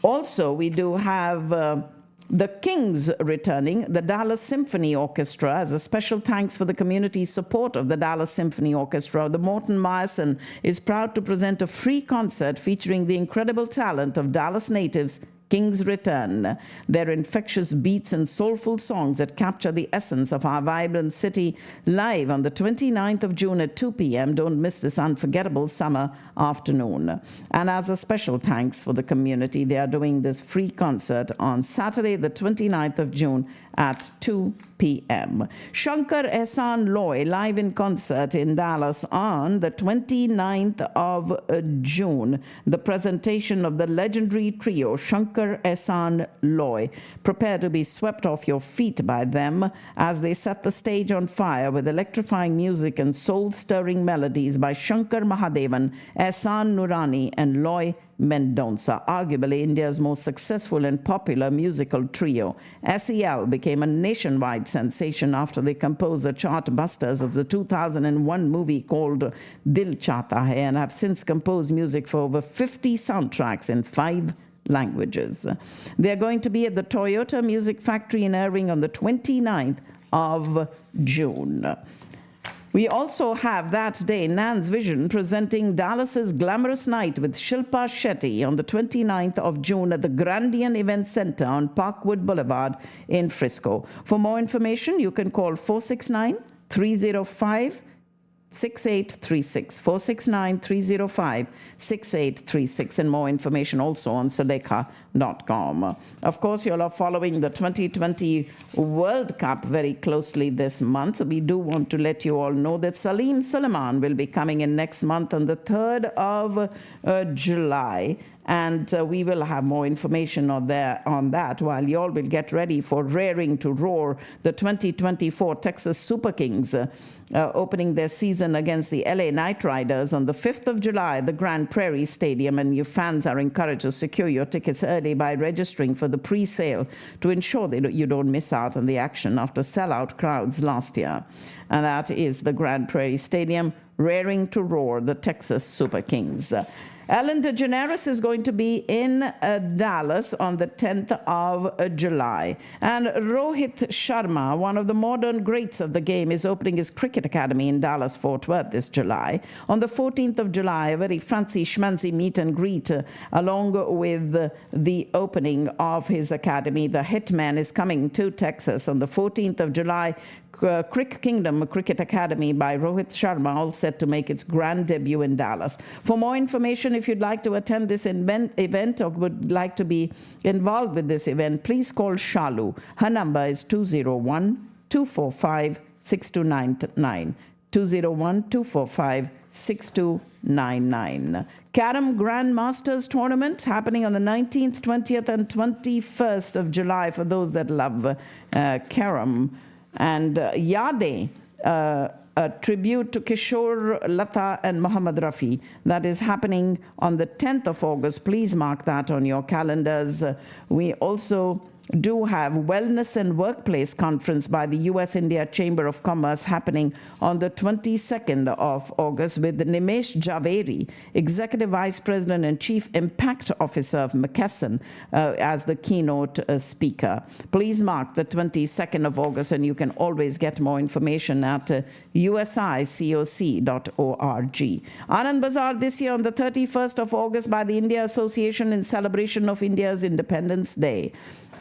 Also, we do have the Kings returning, the Dallas Symphony Orchestra, as a special thanks for the community's support of the Dallas Symphony Orchestra. The Morton Meyerson is proud to present a free concert featuring the incredible talent of Dallas natives, Kings return. Their infectious beats and soulful songs that capture the essence of our vibrant city, live on the 29th of June at 2 p.m. Don't miss this unforgettable summer afternoon. And as a special thanks for the community, they are doing this free concert on Saturday, the 29th of June at 2 p.m. Shankar Ehsan Loy live in concert in Dallas on the 29th of June. The presentation of the legendary trio Shankar Ehsan Loy. Prepare to be swept off your feet by them as they set the stage on fire with electrifying music and soul-stirring melodies by Shankar Mahadevan, Ehsan Nurani, and Loy Mendonça, arguably India's most successful and popular musical trio. SEL became a nationwide sensation after they composed the chart busters of the 2001 movie called Dil Chahta Hai, and have since composed music for over 50 soundtracks in 5 languages. They are going to be at the Toyota Music Factory in Irving on the 29th of June. We also have that day Nan's Vision presenting Dallas's Glamorous Night with Shilpa Shetty on the 29th of June at the Grandian Event Center on Parkwood Boulevard in Frisco. For more information, you can call 469-305-6836, 469-305-6836, and more information also on sulekha.com. Of course, you all are following the 2020 World Cup very closely this month. We do want to let you all know that Salim Suleiman will be coming in next month on the 3rd of July. And we will have more information on that while you all will get ready for Raring to Roar, the 2024 Texas Super Kings, opening their season against the LA Knight Riders on the 5th of July at the Grand Prairie Stadium. And your fans are encouraged to secure your tickets early by registering for the pre-sale to ensure that you don't miss out on the action after sellout crowds last year. And that is the Grand Prairie Stadium, Raring to Roar, the Texas Super Kings. Ellen DeGeneres is going to be in Dallas on the 10th of July. And Rohit Sharma, one of the modern greats of the game, is opening his cricket academy in Dallas-Fort Worth this July. On the 14th of July, a very fancy schmancy meet and greet along with the opening of his academy. The Hitman is coming to Texas on the 14th of July. Crick Kingdom Cricket Academy by Rohit Sharma, all set to make its grand debut in Dallas. For more information, if you'd like to attend this event or would like to be involved with this event, please call Shalu. Her number is 201-245-6299. 201-245-6299. Carom Grandmasters Tournament happening on the 19th, 20th, and 21st of July for those that love carom. And Yade, a tribute to Kishore, Lata, and Muhammad Rafi. That is happening on the 10th of August. Please mark that on your calendars. We also do have Wellness and Workplace Conference by the U.S.-India Chamber of Commerce happening on the 22nd of August with Nimesh Javeri, Executive Vice President and Chief Impact Officer of McKesson, as the keynote speaker. Please mark the 22nd of August, and you can always get more information at usicoc.org. Anand Bazaar this year on the 31st of August by the India Association in celebration of India's Independence Day.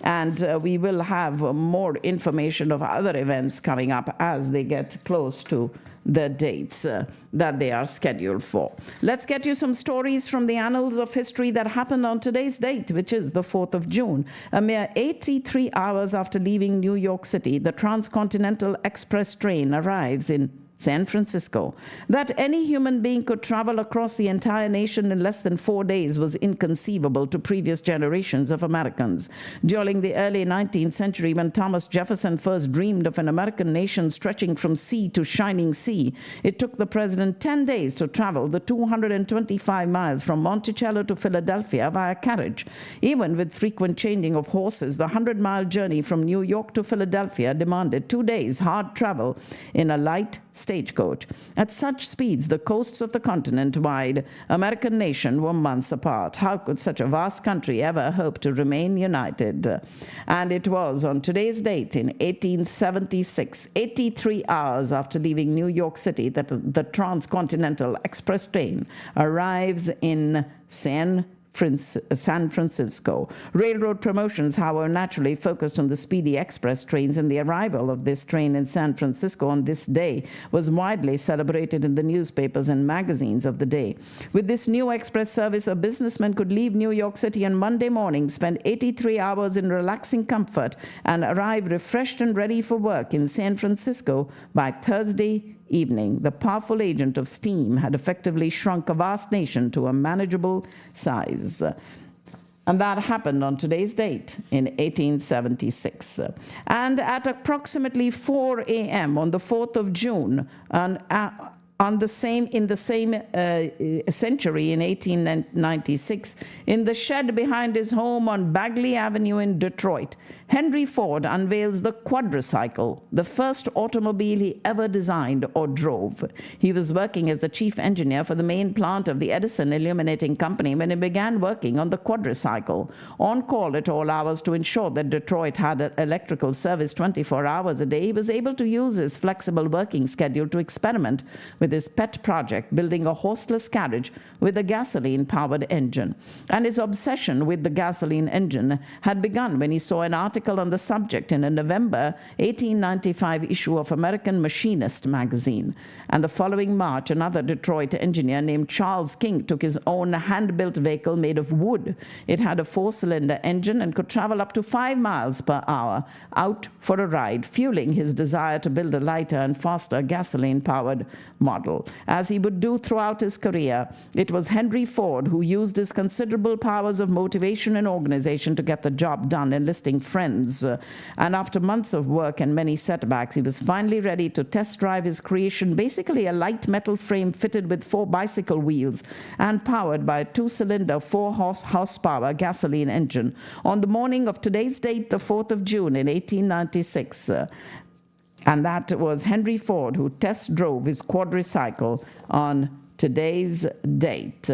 And we will have more information of other events coming up as they get close to the dates that they are scheduled for. Let's get you some stories from the annals of history that happened on today's date, which is the 4th of June. A mere 83 hours after leaving New York City, the Transcontinental Express train arrives in San Francisco. That any human being could travel across the entire nation in less than 4 days was inconceivable to previous generations of Americans. During the early 19th century, when Thomas Jefferson first dreamed of an American nation stretching from sea to shining sea, it took the president 10 days to travel the 225 miles from Monticello to Philadelphia via carriage. Even with frequent changing of horses, the 100-mile journey from New York to Philadelphia demanded 2 days hard travel in a light stagecoach. At such speeds, the coasts of the continent-wide American nation were months apart. How could such a vast country ever hope to remain united? And it was on today's date in 1876, 83 hours after leaving New York City, that the Transcontinental Express train arrives in San Francisco. Railroad promotions, however, naturally focused on the speedy express trains, and the arrival of this train in San Francisco on this day was widely celebrated in the newspapers and magazines of the day. With this new express service, a businessman could leave New York City on Monday morning, spend 83 hours in relaxing comfort, and arrive refreshed and ready for work in San Francisco by Thursday evening. The powerful agent of steam had effectively shrunk a vast nation to a manageable size. And that happened on today's date in 1876. And at approximately 4 a.m. on the 4th of June, in the same century, in 1896, in the shed behind his home on Bagley Avenue in Detroit, Henry Ford unveils the quadricycle, the first automobile he ever designed or drove. He was working as the chief engineer for the main plant of the Edison Illuminating Company when he began working on the quadricycle, on call at all hours to ensure that Detroit had electrical service 24 hours a day. He was able to use his flexible working schedule to experiment with his pet project, building a horseless carriage with a gasoline-powered engine. And his obsession with the gasoline engine had begun when he saw an article on the subject in a November 1895 issue of American Machinist magazine. And the following March, another Detroit engineer named Charles King took his own hand-built vehicle made of wood. It had a 4-cylinder engine and could travel up to 5 miles per hour out for a ride, fueling his desire to build a lighter and faster gasoline-powered model. As he would do throughout his career, it was Henry Ford who used his considerable powers of motivation and organization to get the job done, enlisting friends. And after months of work and many setbacks, he was finally ready to test drive his creation, basically a light metal frame fitted with 4 bicycle wheels and powered by a 2-cylinder 4-horsepower gasoline engine on the morning of today's date, the 4th of June in 1896. And that was Henry Ford who test drove his quadricycle on today's date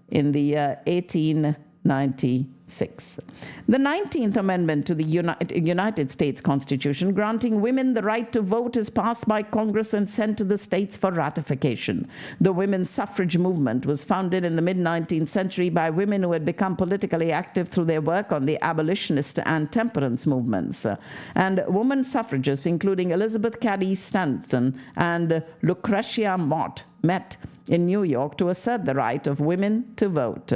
in the year 1896. The 19th Amendment to the United States Constitution, granting women the right to vote, is passed by Congress and sent to the states for ratification. The women's suffrage movement was founded in the mid-19th century by women who had become politically active through their work on the abolitionist and temperance movements. And women suffragists, including Elizabeth Cady Stanton and Lucretia Mott, met in New York to assert the right of women to vote.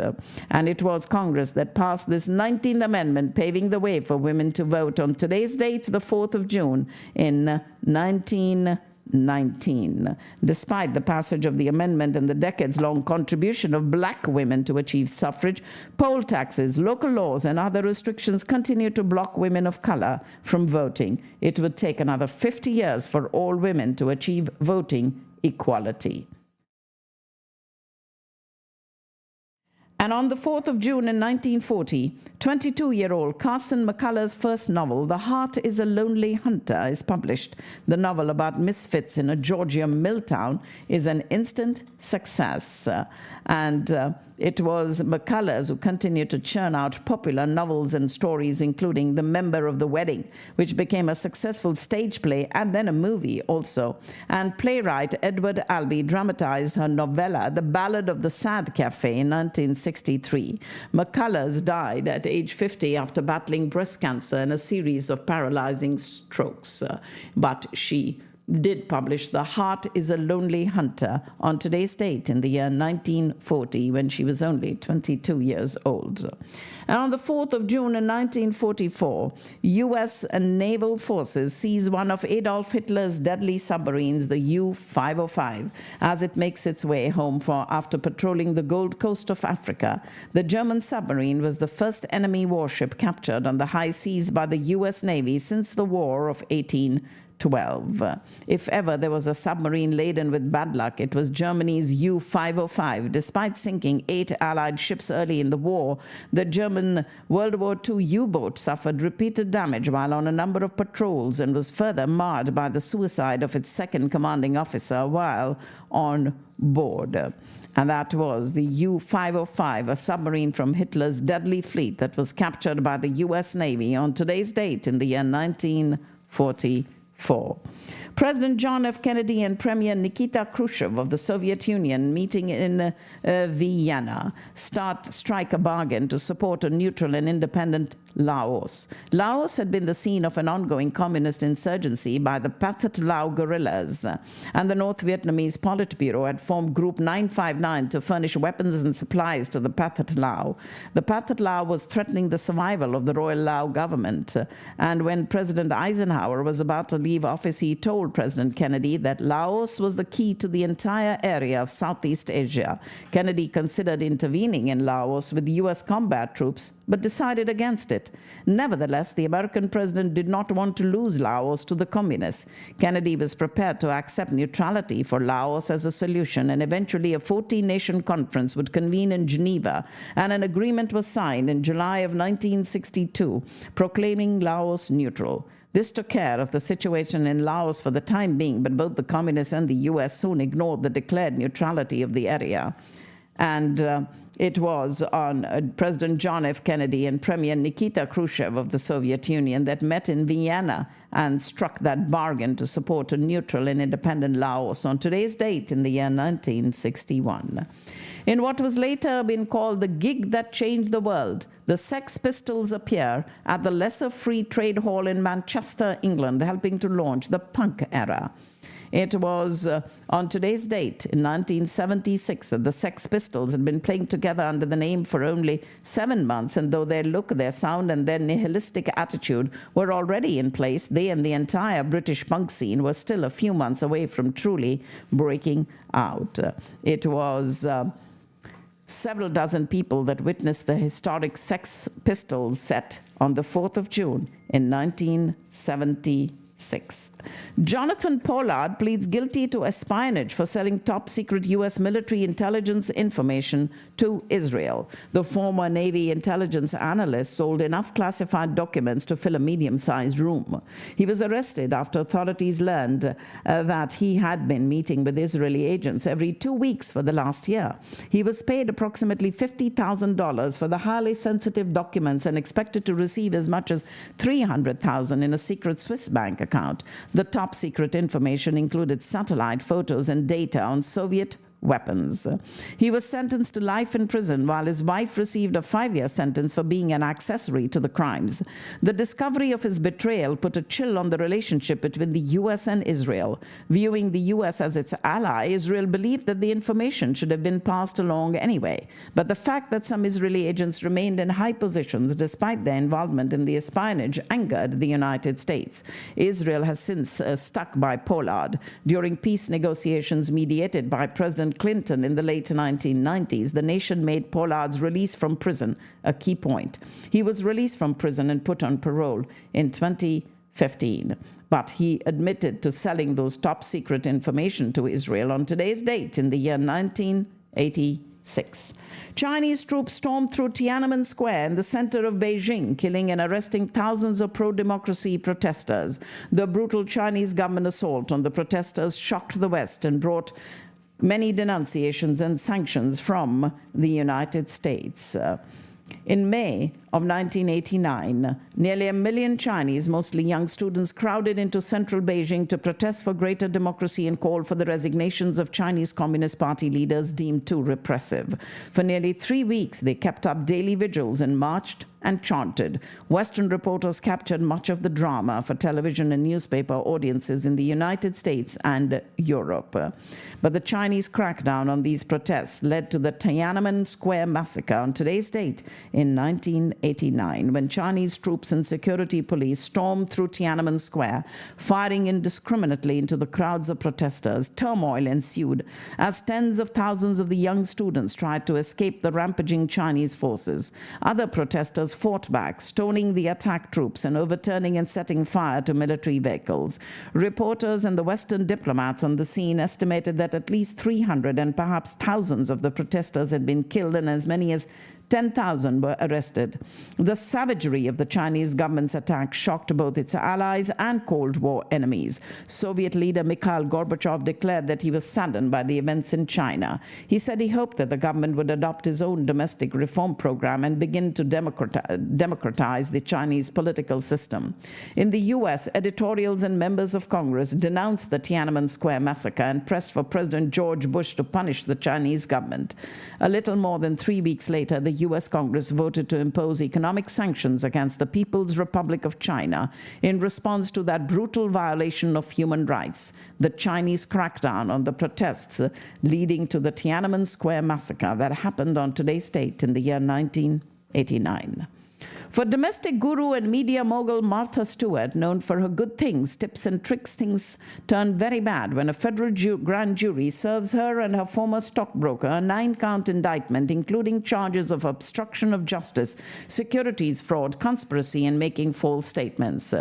And it was Congress that passed this 19th Amendment, paving the way for women to vote on today's date, the 4th of June, in 1996. 19. Despite the passage of the amendment and the decades-long contribution of black women to achieve suffrage, poll taxes, local laws, and other restrictions continue to block women of color from voting. It would take another 50 years for all women to achieve voting equality. And on the 4th of June in 1940, 22-year-old Carson McCullers' first novel, The Heart is a Lonely Hunter, is published. The novel about misfits in a Georgia mill town is an instant success. It was McCullers who continued to churn out popular novels and stories, including The Member of the Wedding, which became a successful stage play and then a movie also. And playwright Edward Albee dramatized her novella, The Ballad of the Sad Cafe, in 1963. McCullers died at age 50 after battling breast cancer and a series of paralyzing strokes. But she did publish The Heart is a Lonely Hunter on today's date in the year 1940, when she was only 22 years old. And on the 4th of June in 1944, U.S. naval forces seized one of Adolf Hitler's deadly submarines, the U-505, as it makes its way home after patrolling the Gold Coast of Africa. The German submarine was the first enemy warship captured on the high seas by the U.S. Navy since the War of 1812. If ever there was a submarine laden with bad luck, it was Germany's U-505. Despite sinking 8 Allied ships early in the war, the German World War II U-boat suffered repeated damage while on a number of patrols and was further marred by the suicide of its second commanding officer while on board. And that was the U-505, a submarine from Hitler's deadly fleet that was captured by the U.S. Navy on today's date in the year 1944. President John F. Kennedy and Premier Nikita Khrushchev of the Soviet Union meeting in Vienna strike a bargain to support a neutral and independent Laos. Laos had been the scene of an ongoing communist insurgency by the Pathet Lao guerrillas, and the North Vietnamese Politburo had formed Group 959 to furnish weapons and supplies to the Pathet Lao. The Pathet Lao was threatening the survival of the Royal Lao government, and when President Eisenhower was about to leave office, he told President Kennedy that Laos was the key to the entire area of Southeast Asia. Kennedy considered intervening in Laos with U.S. combat troops, but decided against it. Nevertheless, the American president did not want to lose Laos to the communists. Kennedy was prepared to accept neutrality for Laos as a solution, and eventually a 14-nation conference would convene in Geneva, and an agreement was signed in July of 1962, proclaiming Laos neutral. This took care of the situation in Laos for the time being, but both the communists and the U.S. soon ignored the declared neutrality of the area. And it was on President John F. Kennedy and Premier Nikita Khrushchev of the Soviet Union that met in Vienna and struck that bargain to support a neutral and independent Laos on today's date in the year 1961. In what was later been called the gig that changed the world, the Sex Pistols appear at the Lesser Free Trade Hall in Manchester, England, helping to launch the punk era. It was on today's date in 1976 that the Sex Pistols had been playing together under the name for only 7 months, and though their look, their sound, and their nihilistic attitude were already in place, they and the entire British punk scene were still a few months away from truly breaking out. It was several dozen people that witnessed the historic Sex Pistols set on the 4th of June in 1976. Jonathan Pollard pleads guilty to espionage for selling top-secret U.S. military intelligence information to Israel. The former Navy intelligence analyst sold enough classified documents to fill a medium-sized room. He was arrested after authorities learned that he had been meeting with Israeli agents every 2 weeks for the last year. He was paid approximately $50,000 for the highly sensitive documents and expected to receive as much as $300,000 in a secret Swiss bank account. The top-secret information included satellite photos and data on Soviet weapons. He was sentenced to life in prison while his wife received a 5-year sentence for being an accessory to the crimes. The discovery of his betrayal put a chill on the relationship between the U.S. and Israel. Viewing the U.S. as its ally, Israel believed that the information should have been passed along anyway. But the fact that some Israeli agents remained in high positions despite their involvement in the espionage angered the United States. Israel has since stuck by Pollard. During peace negotiations mediated by President Clinton in the late 1990s, the nation made Pollard's release from prison a key point. He was released from prison and put on parole in 2015. But he admitted to selling those top secret information to Israel on today's date in the year 1986. Chinese troops stormed through Tiananmen Square in the center of Beijing, killing and arresting thousands of pro-democracy protesters. The brutal Chinese government assault on the protesters shocked the West and brought many denunciations and sanctions from the United States. In May of 1989, nearly 1 million Chinese, mostly young students, crowded into central Beijing to protest for greater democracy and call for the resignations of Chinese Communist Party leaders deemed too repressive. For nearly 3 weeks, they kept up daily vigils and marched and chanted. Western reporters captured much of the drama for television and newspaper audiences in the United States and Europe. But the Chinese crackdown on these protests led to the Tiananmen Square massacre on today's date in 1989, when Chinese troops and security police stormed through Tiananmen Square, firing indiscriminately into the crowds of protesters. Turmoil ensued as tens of thousands of the young students tried to escape the rampaging Chinese forces. Other protesters fought back, stoning the attack troops and overturning and setting fire to military vehicles. Reporters and the Western diplomats on the scene estimated that at least 300 and perhaps thousands of the protesters had been killed and as many as 10,000 were arrested. The savagery of the Chinese government's attack shocked both its allies and Cold War enemies. Soviet leader Mikhail Gorbachev declared that he was saddened by the events in China. He said he hoped that the government would adopt his own domestic reform program and begin to democratize the Chinese political system. In the U.S., editorials and members of Congress denounced the Tiananmen Square massacre and pressed for President George Bush to punish the Chinese government. A little more than 3 weeks later, the U.S. Congress voted to impose economic sanctions against the People's Republic of China in response to that brutal violation of human rights, the Chinese crackdown on the protests leading to the Tiananmen Square massacre that happened on today's date in the year 1989. For domestic guru and media mogul Martha Stewart, known for her good things, tips and tricks, things turn very bad when a federal grand jury serves her and her former stockbroker a 9-count indictment, including charges of obstruction of justice, securities fraud, conspiracy, and making false statements.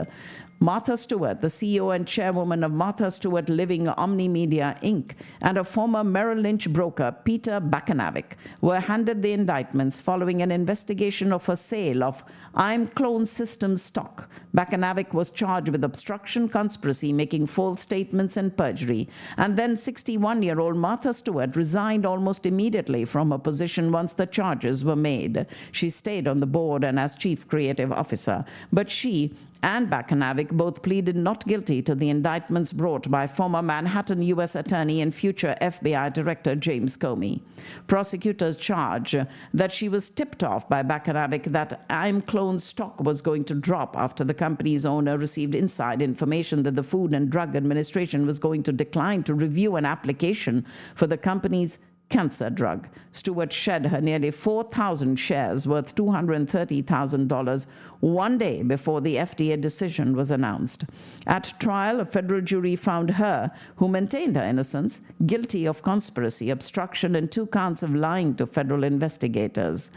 Martha Stewart, the CEO and chairwoman of Martha Stewart Living Omni Media, Inc., and a former Merrill Lynch broker, Peter Bakanavik, were handed the indictments following an investigation of a sale of I'm Clone Systems stock. Bakanavik was charged with obstruction, conspiracy, making false statements, and perjury. And then 61-year-old Martha Stewart resigned almost immediately from her position once the charges were made. She stayed on the board and as chief creative officer. But she and Bakanavik both pleaded not guilty to the indictments brought by former Manhattan U.S. Attorney and future FBI Director James Comey. Prosecutors charge that she was tipped off by Bakanavik that I'm Clone stock was going to drop after the company's owner received inside information that the Food and Drug Administration was going to decline to review an application for the company's cancer drug. Stewart shed her nearly 4,000 shares worth $230,000 one day before the FDA decision was announced. At trial, a federal jury found her, who maintained her innocence, guilty of conspiracy, obstruction, and 2 counts of lying to federal investigators.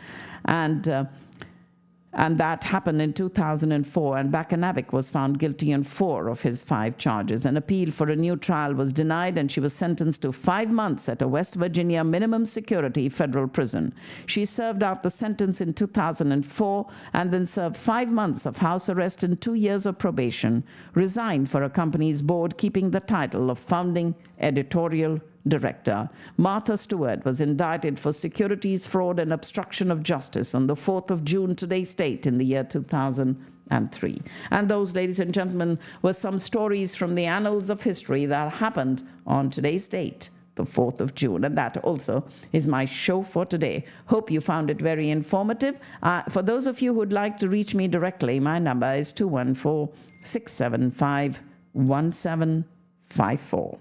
And that happened in 2004, and Bakanavik was found guilty on 4 of his 5 charges. An appeal for a new trial was denied, and she was sentenced to 5 months at a West Virginia minimum security federal prison. She served out the sentence in 2004 and then served 5 months of house arrest and 2 years of probation, resigned for a company's board, keeping the title of founding editorial director. Martha Stewart was indicted for securities fraud and obstruction of justice on the 4th of June, today's date, in the year 2003. And those, ladies and gentlemen, were some stories from the annals of history that happened on today's date, the 4th of June. And that also is my show for today. Hope you found it very informative. For those of you who'd like to reach me directly, my number is 214-675-1754.